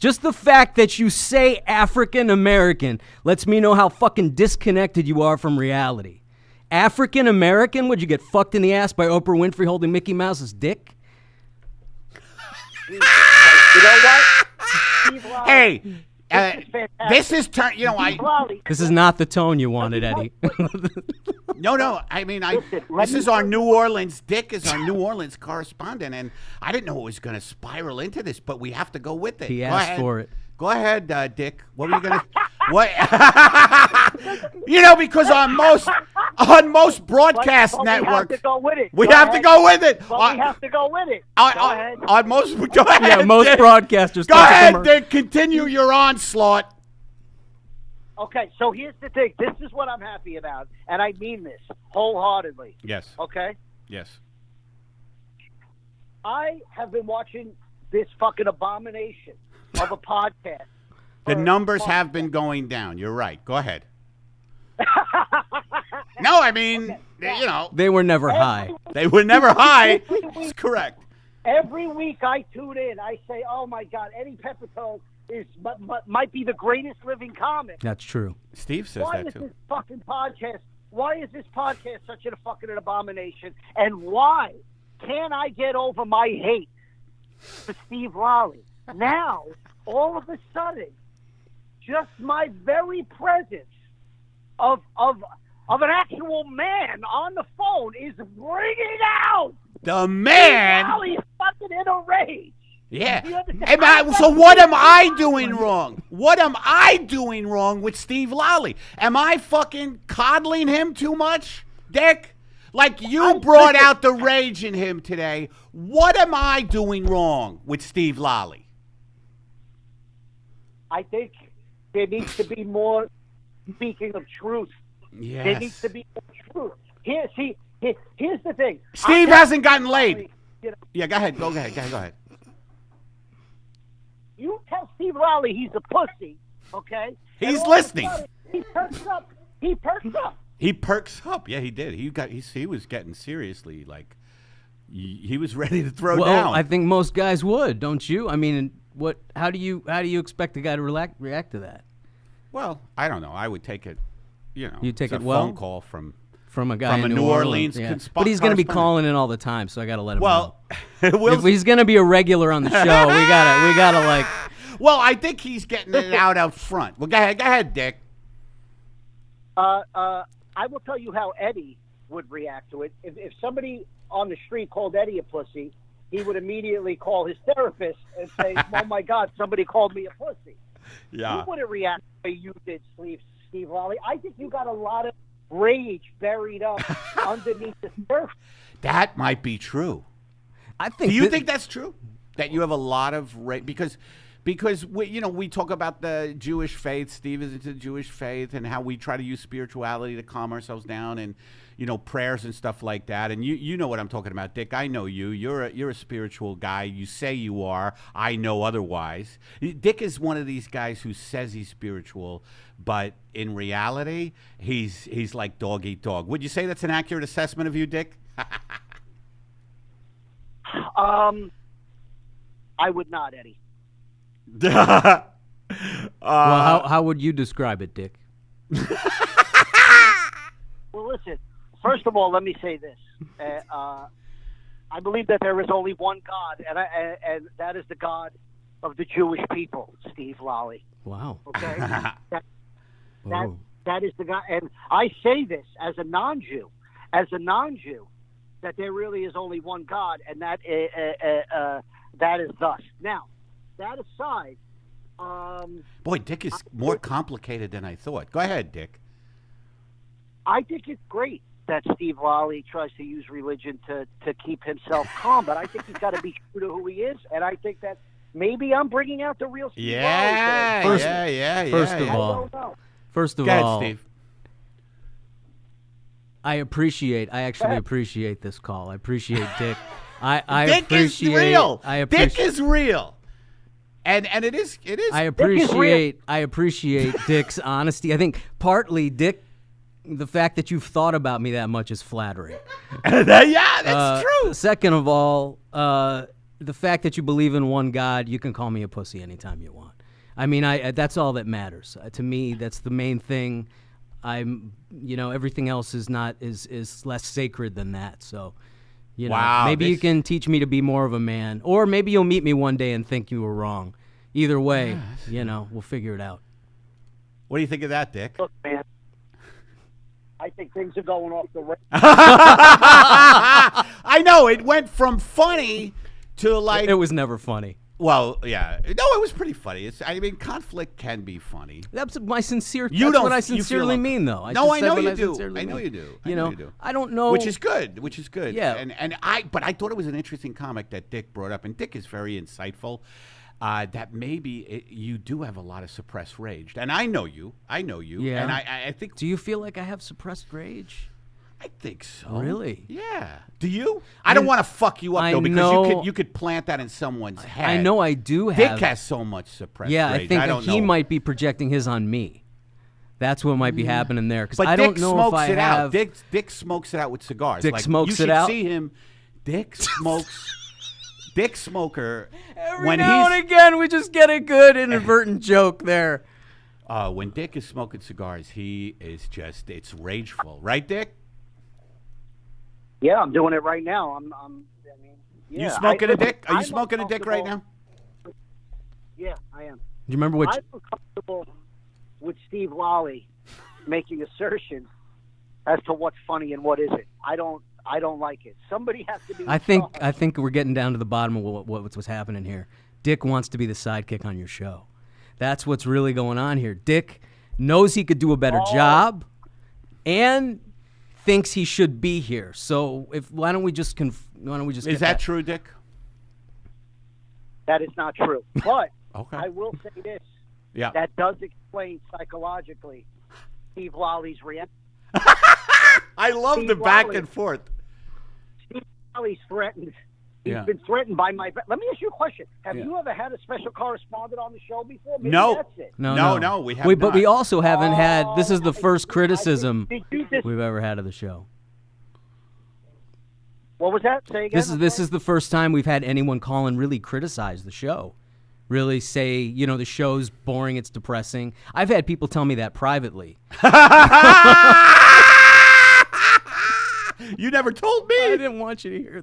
Just the fact that you say African American lets me know how fucking disconnected you are from reality. African American? Would you get fucked in the ass by Oprah Winfrey holding Mickey Mouse's dick? You know what? Hey, this is This is not the tone you wanted, Eddie. No. I mean, this is our New Orleans. Dick is our New Orleans correspondent, and I didn't know it was going to spiral into this, but we have to go with it. He asked for it. Go ahead, Dick. What were you going to? What? Because on most broadcast networks, we have to go with it. Well, we have to go with it. On most, go ahead. Yeah, most broadcasters. Go ahead, Dick. Continue your onslaught. Okay, so here's the thing. This is what I'm happy about, and I mean this wholeheartedly. Yes. Okay? Yes. I have been watching this fucking abomination of a podcast. The numbers have been going down. You're right. Go ahead. No, I mean, you know. They were never high. They were never high. That's correct. Every week I tune in. I say, oh, my God, Eddie Pepitone might be the greatest living comic. That's true. Steve says Why that, is too. this fucking podcast? Why is this podcast such a fucking abomination? And why can't I get over my hate for Steve Lally? Now, all of a sudden, just my very presence of an actual man on the phone is bringing out The man. Steve Lally is fucking in a rage. Yeah. You understand? So what am I doing wrong? What am I doing wrong with Steve Lally? Am I fucking coddling him too much, Dick? Like you brought out the rage in him today. What am I doing wrong with Steve Lally? I think there needs to be more speaking of truth. Yes. There needs to be more truth. Here's the thing. Steve hasn't gotten laid. You know, Yeah, go ahead. Go ahead. you tell Steve Lally he's a pussy, okay? He's And all of a listening. sudden, He perks up. He perks up. He perks up. Yeah, he did. He was getting seriously like he was ready to throw Well, down. I think most guys would, don't you? I mean, how do you expect a guy to react to that? Well, I don't know. I would take it. You know, You take it's it a well? phone call from From a guy From in a New New Orleans. Orleans But he's going to be correspondent. calling in all the time, so I got to let him know. well. If he's going to be a regular on the show, we gotta like. Well, I think he's getting it out front. Well, go ahead, Dick. I will tell you how Eddie would react to it. If somebody on the street called Eddie a pussy, he would immediately call his therapist and say, "Oh my God, somebody called me a pussy." Yeah. You wouldn't react the way you did, Steve Lally. I think you got a lot of rage buried up underneath the surface. That might be true. I think. Do you think that's true? That you have a lot of because we talk about the Jewish faith. Steve is into the Jewish faith and how we try to use spirituality to calm ourselves down and prayers and stuff like that. And you know what I'm talking about, Dick. I know you. You're a spiritual guy. You say you are. I know otherwise. Dick is one of these guys who says he's spiritual, but in reality, he's like dog eat dog. Would you say that's an accurate assessment of you, Dick? I would not, Eddie. Well, how would you describe it, Dick? Well, listen. First of all, let me say this. I believe that there is only one God, and that is the God of the Jewish people, Steve Lally. Wow. Okay? Whoa. that is the God. And I say this as a non-Jew, that there really is only one God, and that is thus. Now, that aside, Boy, Dick is more complicated than I thought. Go ahead, Dick. I think it's great that Steve Lally tries to use religion to keep himself calm, but I think he's got to be true to who he is, and I think that maybe I'm bringing out the real Steve Lally. Yeah. First of I all, don't know. First of Go ahead, all, Steve. I actually appreciate this call. I appreciate Dick. I Dick appreciate is real. I appreciate Dick is real. And it is. I appreciate Dick's honesty. I think partly Dick, the fact that you've thought about me that much is flattering. Yeah, that's true. Second of all, the fact that you believe in one God, you can call me a pussy anytime you want. I mean, that's all that matters. To me, that's the main thing. Everything else is less sacred than that. So, Wow, maybe you can teach me to be more of a man, or maybe you'll meet me one day and think you were wrong. Either way, we'll figure it out. What do you think of that, Dick? Look, man, I think things are going off the rails. I know it went from funny to like. It was never funny. Well, yeah, no, it was pretty funny. Conflict can be funny. That's my sincere. You that's don't. what I You feel sincerely like- mean, though. I know you do. I know you do. I don't know. Which is good. Yeah. But I thought it was an interesting comic that Dick brought up, and Dick is very insightful. that maybe you do have a lot of suppressed rage. And I know you. Yeah. And I think. Do you feel like I have suppressed rage? I think so. Really? Yeah. Do you? I don't want to fuck you up, though, because you could plant that in someone's head. I know I do have. Dick has so much suppressed rage. I think he might be projecting his on me. That's what might be happening there. Because But I Dick don't know smokes if I it have. out. Dick smokes it out with cigars. Dick like, smokes it out? You should see him. Dick smokes. Dick smoker. Every now and again, we just get a good inadvertent joke there. When Dick is smoking cigars, he is just, it's rageful. Right, Dick? Yeah, I'm doing it right now. Yeah, you smoking a dick? Are you smoking a dick right now? Yeah, I am. Do you remember what? I'm uncomfortable with Steve Lally making assertions as to what's funny and what isn't. I don't like it. Somebody has to be. I think we're getting down to the bottom of what's happening here. Dick wants to be the sidekick on your show. That's what's really going on here. Dick knows he could do a better job, and thinks he should be here. So why don't we just Is that true, Dick? That is not true. But okay. I will say this. Yeah. That does explain psychologically Steve Lally's reaction. I love Steve the back Lally. and forth. Steve Lally's threatened. He's Yeah. been threatened by my. Let me ask you a question. Have Yeah. you ever had a special correspondent on the show before? Maybe No. That's it. No, we have But we not. also haven't had. This is the first criticism Did you just, we've ever had of the show. what was that? Say again. This is the first time we've had anyone call and really criticize the show. Really say, the show's boring, it's depressing. I've had people tell me that privately. You never told me. I didn't want you to hear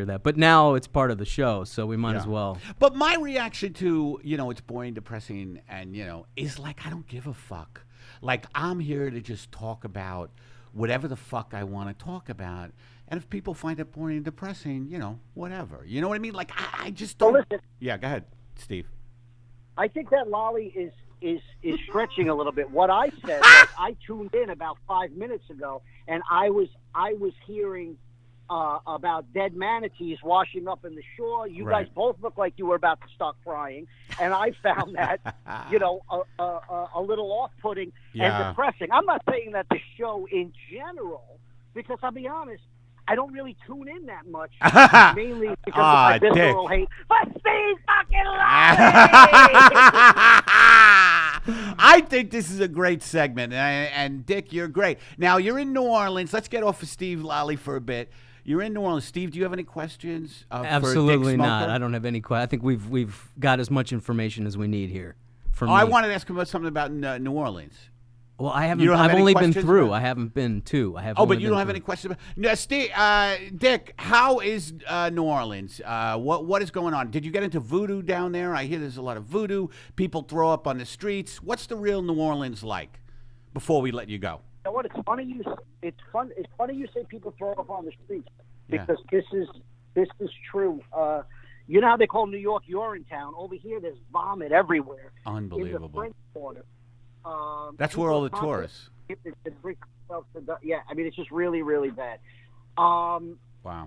that. But now it's part of the show, so we might as well. But my reaction to, it's boring, depressing, and, is like, I don't give a fuck. Like, I'm here to just talk about whatever the fuck I want to talk about. And if people find it boring and depressing, whatever. You know what I mean? Like, I just don't. Well, listen. Yeah, go ahead, Steve. I think that Lally is stretching a little bit. What I said was I tuned in about 5 minutes ago, and I was hearing about dead manatees washing up in the shore. You Right. guys both look like you were about to start crying, and I found that a little off-putting Yeah. and depressing. I'm not saying that the show in general, because I'll be honest, I don't really tune in that much, mainly because of my visceral hate for Steve fucking Lally. I think this is a great segment, and Dick, you're great. Now, you're in New Orleans. Let's get off of Steve Lally for a bit. You're in New Orleans. Steve, do you have any questions? Absolutely for Dick not. Smoker? I don't have any questions. I think we've got as much information as we need here. From I me. wanted to ask him about something about New Orleans. Well, I haven't. You don't have I've any only been questions through. about- I haven't been to. I have. Oh, only but you been don't have through. any questions about no, Steve, Dick, how is New Orleans? What is going on? Did you get into voodoo down there? I hear there's a lot of voodoo. People throw up on the streets. What's the real New Orleans like? Before we let you go. You know what? It's funny you say people throw up on the streets, Yeah. because this is true. You know how they call New York Urinetown? Over here, there's vomit everywhere. In the Unbelievable. French Quarter. That's where all the tourists. Yeah, I mean, it's just really, really bad. Wow.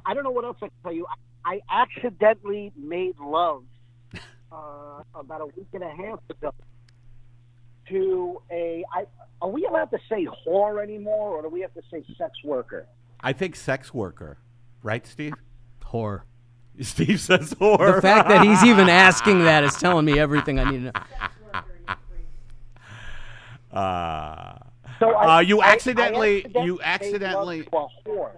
I don't know what else I can tell you. I accidentally made love about a week and a half ago to are we allowed to say whore anymore, or do we have to say sex worker? I think sex worker. Right, Steve? Whore. Steve says whore. The fact that he's even asking that is telling me everything I need to know. So you accidentally made love to a whore.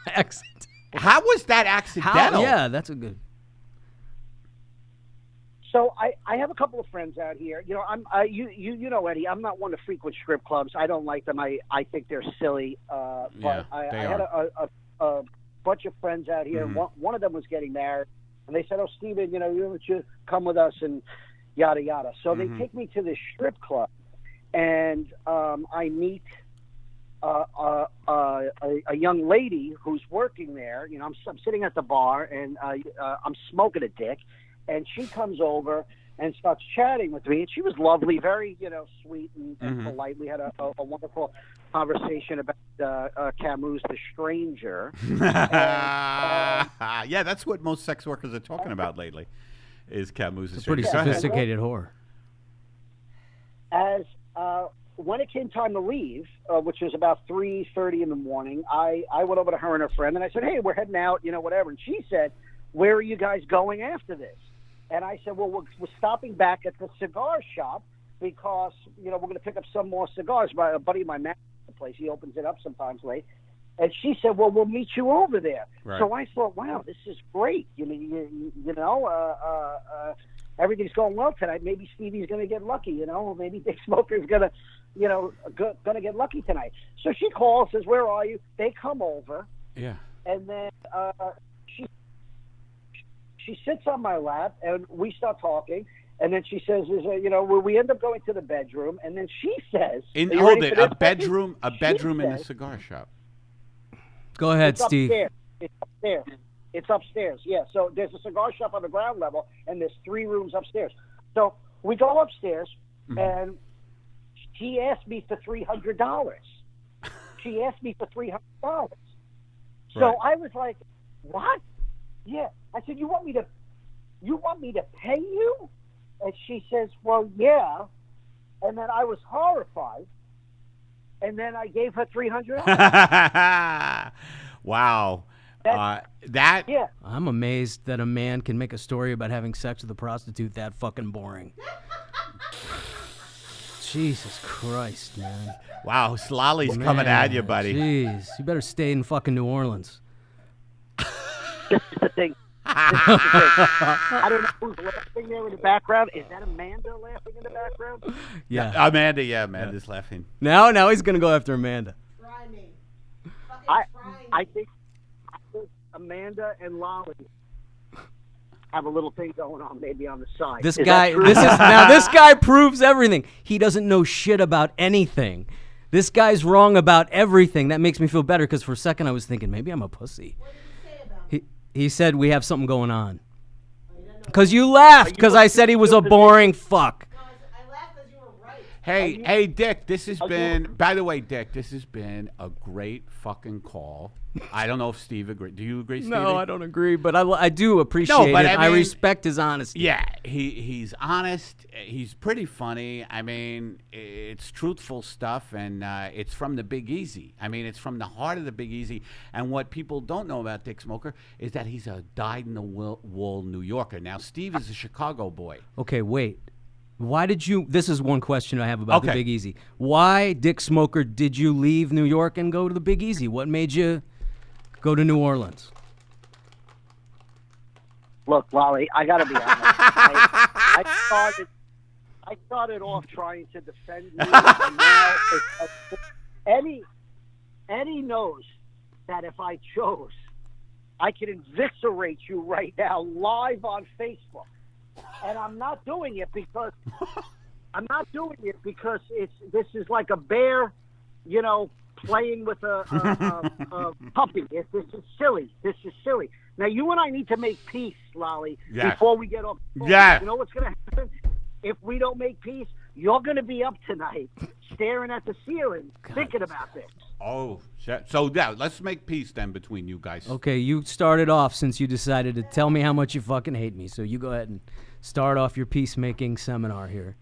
Accident. How was that accidental? Yeah, that's a good. So I have a couple of friends out here. You know, you know, Eddie, I'm not one to frequent strip clubs. I don't like them. I think they're silly. But Yeah, I they had a bunch of friends out here. Mm-hmm. One of them was getting married, and they said, "Oh, Steven, you know, you should come with us," and yada yada. So Mm-hmm. they take me to this strip club, and I meet a young lady who's working there. You know, I'm sitting at the bar, and I'm smoking a dick. And she comes over and starts chatting with me. And she was lovely, very, you know, sweet and polite. We had a wonderful conversation about Camus' The Stranger. Yeah, that's what most sex workers are talking about lately. is Camus' It's a pretty strategy. Go ahead. sophisticated whore. As when it came time to leave, which was about 3:30 in the morning, I went over to her and her friend, and I said, "Hey, we're heading out, whatever." And she said, "Where are you guys going after this?" And I said, "Well, we're stopping back at the cigar shop because we're going to pick up some more cigars." A buddy of mine manages the place; he opens it up sometimes late. And she said, "Well, we'll meet you over there." Right. So I thought, "Wow, this is great. Everything's going well tonight. Maybe Stevie's going to get lucky. Maybe Dick Smoker's going to, going to get lucky tonight." So she calls, says, "Where are you?" They come over. Yeah. And then she sits on my lap, and we start talking. And then she says, we end up going to the bedroom. And then she says, Hold it. A bedroom in a cigar shop. Go ahead, It's Steve. It's upstairs. Yeah. So there's a cigar shop on the ground level, and there's 3 rooms upstairs. So we go upstairs, and she asked me for $300. She asked me for $300. So Right. I was like, "What?" Yeah. I said, "You want me to pay you?" And she says, "Well, yeah." And then I was horrified. And then I gave her $300. Wow. Yeah. I'm amazed that a man can make a story about having sex with a prostitute that fucking boring. Jesus Christ, man. Wow, Slally's coming at you, buddy. Jeez, you better stay in fucking New Orleans. This is the thing. I don't know who's laughing there in the background. Is that Amanda laughing in the background? Yeah. Amanda's laughing. Now he's gonna go after Amanda. Try me. Fucking I try me. I think Amanda and Lolly have a little thing going on, maybe on the side. This Is guy, that true? this guy proves everything. He doesn't know shit about anything. This guy's wrong about everything. That makes me feel better because for a second I was thinking maybe I'm a pussy. What did you say about me? He said we have something going on. Because you laughed because I said he was a boring fuck. No, I laughed because you were right. Hey, Dick, this has been, by the way, Dick, this has been a great fucking call. I don't know if Steve agrees. Do you agree, Steve? No, I don't agree, but I do appreciate but it. I I mean- respect his honesty. Yeah, he's honest. He's pretty funny. I mean, it's truthful stuff, and it's from the Big Easy. I mean, it's from the heart of the Big Easy. And what people don't know about Dick Smoker is that he's a dyed-in-the-wool New Yorker. Now, Steve is a Chicago boy. Okay, wait. Why did you? This is one question I have about the Okay. Big Easy. Why, Dick Smoker, did you leave New York and go to the Big Easy? What made you go to New Orleans? Look, Lolly, I got to be honest. I started off trying to defend you, and now Eddie knows that if I chose, I could eviscerate you right now live on Facebook. And I'm not doing it because this is like a bear, playing with a puppy. This is silly. Now, you and I need to make peace, Lolly, Yes. before we get off. Yes. You know what's going to happen? If we don't make peace, you're going to be up tonight staring at the ceiling, thinking about this. Oh, shit. So, yeah, let's make peace then between you guys. Okay, you started off since you decided to tell me how much you fucking hate me. So you go ahead and start off your peacemaking seminar here.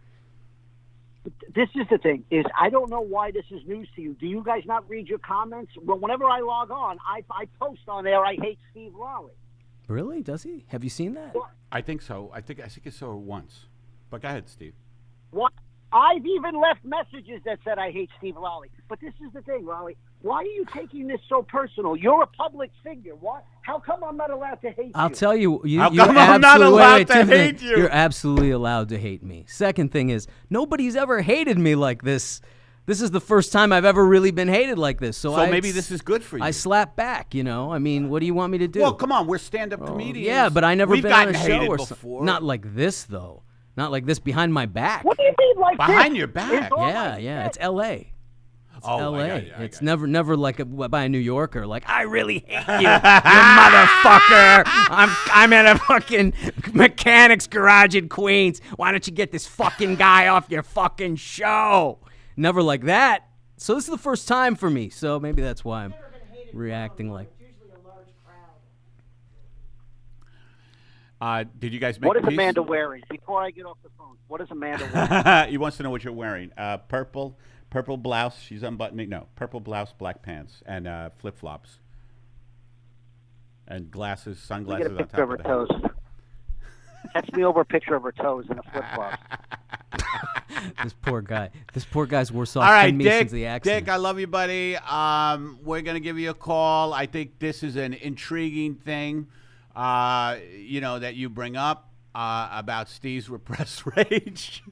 This is the thing, is I don't know why this is news to you. Do you guys not read your comments? Well, whenever I log on, I post on there, "I hate Steve Lolly." Really? Does he? Have you seen that? I think so. I think I saw it once. But go ahead, Steve. What? I've even left messages that said I hate Steve Lolly. But this is the thing, Lolly. Why are you taking this so personal? You're a public figure. What? How come I'm not allowed to hate you? I'll tell you. How come I'm not allowed to hate you? You're absolutely allowed to hate me. Second thing is, nobody's ever hated me like this. This is the first time I've ever really been hated like this. So maybe this is good for you. I slap back, I mean, what do you want me to do? Well, come on. We're stand-up comedians. Yeah, but I never We've been on a gotten show hated or before. something. Not like this, though. Not like this behind my back. What do you mean like this? Behind your back? It's all Yeah, like yeah. this. It's L.A. It's Oh, I L.A. got you, I It's got you. never like by a New Yorker. Like, I really hate you, you motherfucker. I'm at a fucking mechanic's garage in Queens. Why don't you get this fucking guy off your fucking show? Never like that. So this is the first time for me. So maybe that's why I'm Never been hated reacting before. like. It's usually a large crowd. Did you guys make What is peace? Amanda wearing? Before I get off the phone, what is Amanda wearing? He wants to know what you're wearing. Purple blouse. She's unbuttoning. No, purple blouse, black pants, and flip flops, and glasses, sunglasses Get a on picture top of of her the toes. Text me over a picture of her toes in a flip flop. This poor guy. This poor guy's worse off All right, than me Dick. since the accident. Dick, I love you, buddy. We're gonna give you a call. I think this is an intriguing thing, that you bring up about Steve's repressed rage.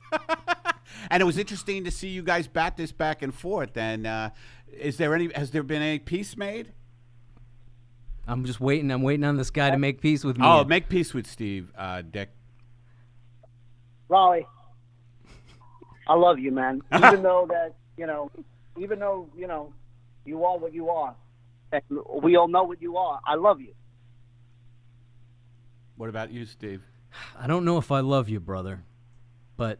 And it was interesting to see you guys bat this back and forth. And has there been any peace made? I'm just waiting. I'm waiting on this guy to make peace with me. Oh, make peace with Steve, Dick. Raleigh, I love you, man. Even though you are what you are, and we all know what you are. I love you. What about you, Steve? I don't know if I love you, brother, but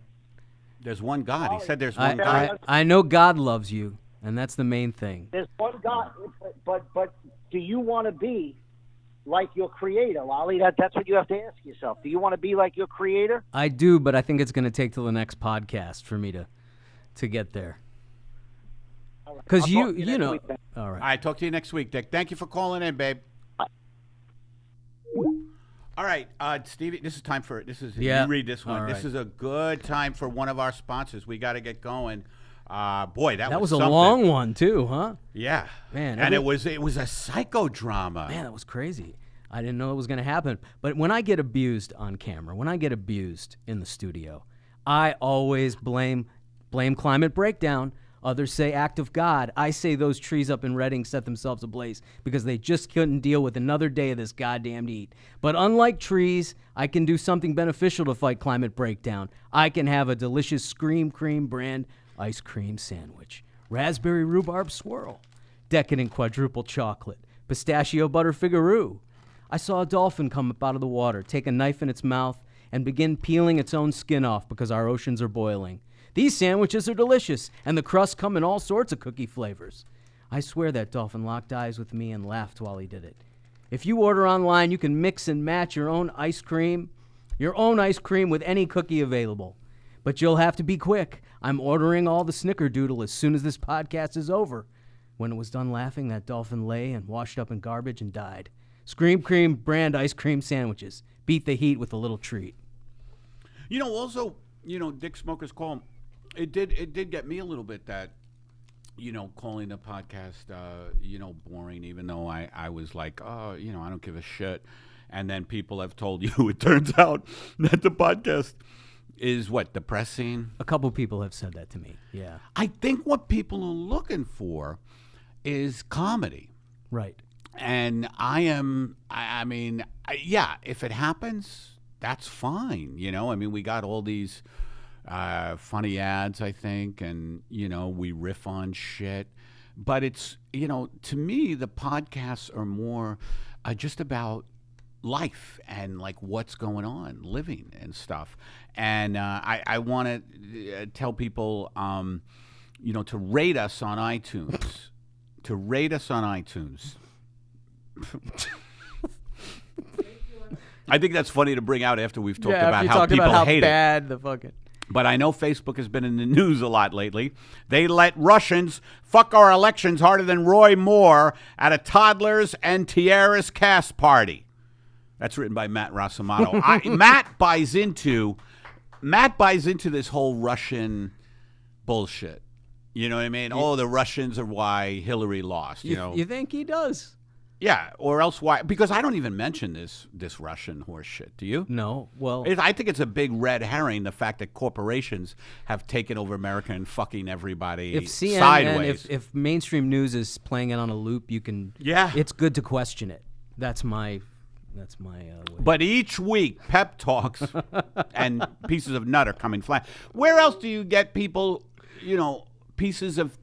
there's one God. He said there's one God. I know God loves you, and that's the main thing. There's one God, but do you want to be like your creator, Lolly? That's what you have to ask yourself. Do you want to be like your creator? I do, but I think it's going to take till the next podcast for me to get there. Because you know. All right. Talk to you next week, Dick. Thank you for calling in, babe. All right, Stevie, this is time for you read this one. This is a good time for one of our sponsors. We got to get going. Boy, that was a long one too, huh? Yeah, man. And it was a psychodrama. Man, that was crazy. I didn't know it was going to happen. But when I get abused on camera, when I get abused in the studio, I always blame climate breakdown. Others say act of God. I say those trees up in Reading set themselves ablaze because they just couldn't deal with another day of this goddamn heat. But unlike trees, I can do something beneficial to fight climate breakdown. I can have a delicious Scream Cream brand ice cream sandwich, raspberry rhubarb swirl, decadent quadruple chocolate, pistachio butter figaroo. I saw a dolphin come up out of the water, take a knife in its mouth, and begin peeling its own skin off because our oceans are boiling. These sandwiches are delicious, and the crusts come in all sorts of cookie flavors. I swear that dolphin locked eyes with me and laughed while he did it. If you order online, you can mix and match your own ice cream with any cookie available. But you'll have to be quick. I'm ordering all the snickerdoodle as soon as this podcast is over. When it was done laughing, that dolphin lay and washed up in garbage and died. Scream Cream brand ice cream sandwiches. Beat the heat with a little treat. Also, Dick Smoker's call. It did get me a little bit that, calling the podcast, boring, even though I was like, I don't give a shit. And then people have told you, it turns out that the podcast is depressing. A couple people have said that to me, yeah. I think what people are looking for is comedy. Right. And if it happens, that's fine. We got all these funny ads, I think, and we riff on shit, but it's to me the podcasts are more just about life and like what's going on, living and stuff. And I want to tell people to rate us on iTunes. I think that's funny to bring out after we've talked about how people hate bad the fucking. But I know Facebook has been in the news a lot lately. They let Russians fuck our elections harder than Roy Moore at a toddlers and tiaras cast party. That's written by Matt Rasamoto. Matt buys into this whole Russian bullshit. You know what I mean? The Russians are why Hillary lost. You think he does? Yeah, or else why? Because I don't even mention this Russian horse shit. Do you? No. Well, I think it's a big red herring, the fact that corporations have taken over America and fucking everybody sideways. If mainstream news is playing it on a loop, you can. Yeah. It's good to question it. That's my way. But each week, pep talks and pieces of nut are coming flying. Where else do you get people? Pieces of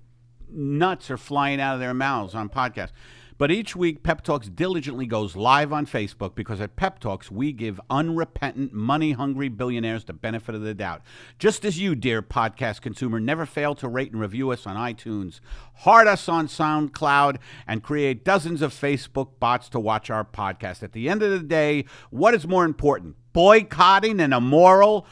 nuts are flying out of their mouths on podcasts. But each week, Pep Talks diligently goes live on Facebook because at Pep Talks, we give unrepentant, money-hungry billionaires the benefit of the doubt. Just as you, dear podcast consumer, never fail to rate and review us on iTunes, heart us on SoundCloud, and create dozens of Facebook bots to watch our podcast. At the end of the day, what is more important? Boycotting an immoral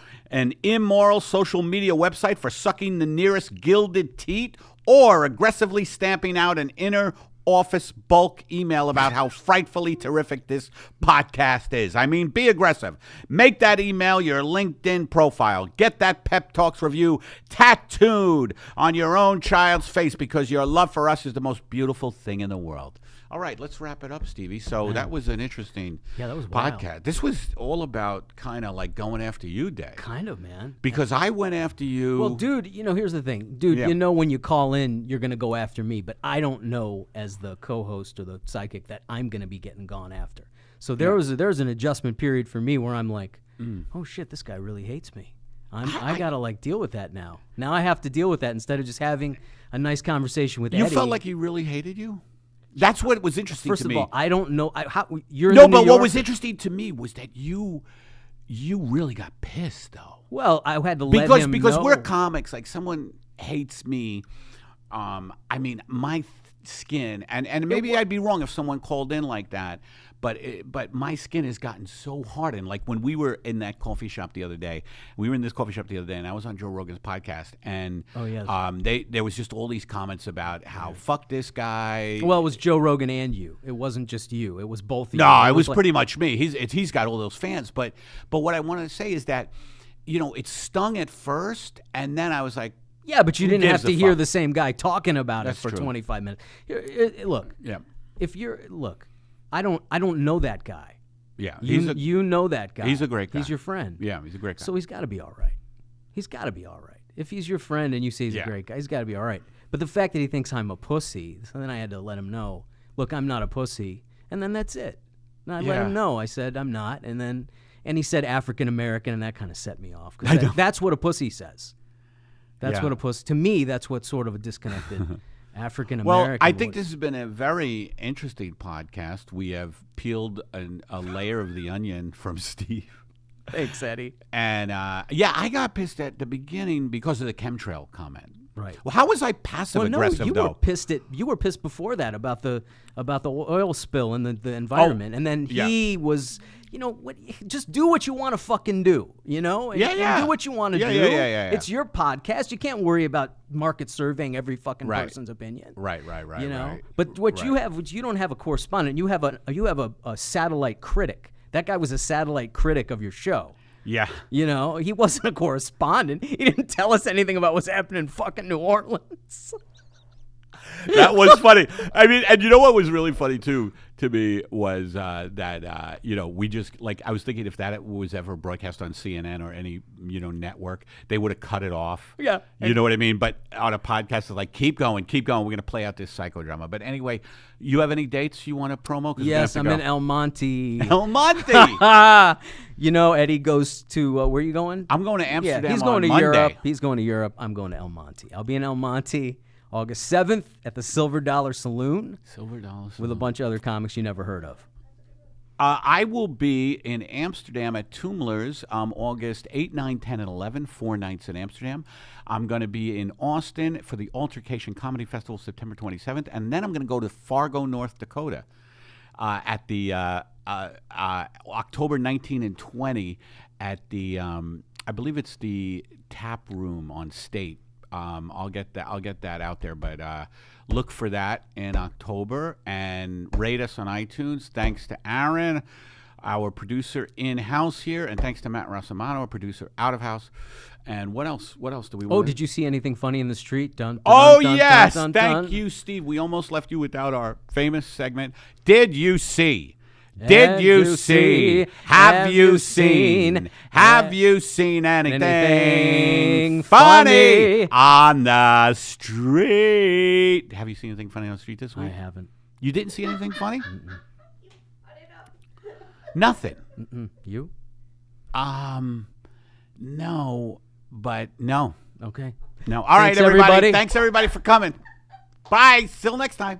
social media website for sucking the nearest gilded teat, or aggressively stamping out an inner office bulk email about how frightfully terrific this podcast is? I mean, be aggressive. Make that email your LinkedIn profile. Get that Pep Talks review tattooed on your own child's face, because your love for us is the most beautiful thing in the world. All right, let's wrap it up, Stevie. So that was an interesting that was podcast. wild. This was all about kind of like going after you day. Kind of, man. Because I went after you. Well, dude, here's the thing. Dude, when you call in, you're going to go after me, but I don't know as the co-host or the psychic that I'm going to be getting gone after. So there's an adjustment period for me where I'm like, oh, shit, this guy really hates me. I got to, deal with that now. Now I have to deal with that instead of just having a nice conversation with Eddie. You felt like he really hated you? That's what was interesting to me. First of all, I don't know how you're. No, but what was interesting to me was that you really got pissed, though. Well, I had to let him because know. We're comics. Like, someone hates me. I mean, my skin, and maybe I'd be wrong if someone called in like that. But my skin has gotten so hardened. Like, when we were in that coffee shop the other day, and I was on Joe Rogan's podcast, and there was just all these comments about how fuck this guy. Well, it was Joe Rogan and you. It wasn't just you. It was both of you. No, it was pretty much me. He's got all those fans. But what I want to say is that, it stung at first, and then I was like, yeah, but you didn't have to hear fuck? the same guy talking about That's it for true. 25 minutes. Look, I don't know that guy. Yeah, you know that guy. He's a great guy. He's your friend. Yeah, he's a great guy. So he's got to be all right. He's got to be all right. If he's your friend and you say he's a great guy, he's got to be all right. But the fact that he thinks I'm a pussy, so then I had to let him know, look, I'm not a pussy, and then that's it. And I let him know. I said I'm not, and he said African American, and that kind of set me off. That's what a pussy says. That's what a pussy. To me, that's what's sort of a disconnected African American. Well, I think this has been a very interesting podcast. We have peeled a layer of the onion from Steve. Thanks, Eddie. And I got pissed at the beginning because of the chemtrail comment. Right. Well, how was I passive aggressive though? You were pissed before that about the oil spill and the environment, and then he was. Just do what you want to fucking do, and do what you want to do. Yeah. It's your podcast. You can't worry about market surveying every fucking person's opinion. Right. But what you have, you don't have a correspondent. You have a satellite critic. That guy was a satellite critic of your show. Yeah. He wasn't a correspondent. He didn't tell us anything about what's happening in fucking New Orleans. That was funny. I mean, and you know what was really funny too to me was that we just I was thinking if that was ever broadcast on CNN or any network, they would have cut it off. Yeah, you know what I mean. But on a podcast, it's like keep going. We're gonna play out this psychodrama. But anyway, you have any dates you want to promo? Yes, I'm in El Monte. El Monte. Eddie goes to where are you going? I'm going to Amsterdam. Yeah, he's going to Monday. Europe. He's going to Europe. I'm going to El Monte. I'll be in El Monte August 7th at the Silver Dollar Saloon. With a bunch of other comics you never heard of. I will be in Amsterdam at Toomler's August 8, 9, 10, and 11, 4 nights in Amsterdam. I'm going to be in Austin for the Altercation Comedy Festival September 27th, and then I'm going to go to Fargo, North Dakota at the October 19 and 20 at the, I believe it's the Tap Room on State. I'll get that out there, but look for that in October and rate us on iTunes. Thanks to Aaron, our producer in-house here, and thanks to Matt Rasamoto, our producer out-of-house. And what else do we want? Oh, did you see anything funny in the street? Yes. Thank you, Steve. We almost left you without our famous segment. Did you see? Did you see? Have you seen? Have you seen anything funny on the street? Have you seen anything funny on the street this week? I haven't. You didn't see anything funny? Nothing. You? No, but no. Okay. No. All right, everybody. Thanks, everybody, for coming. Bye. Till next time.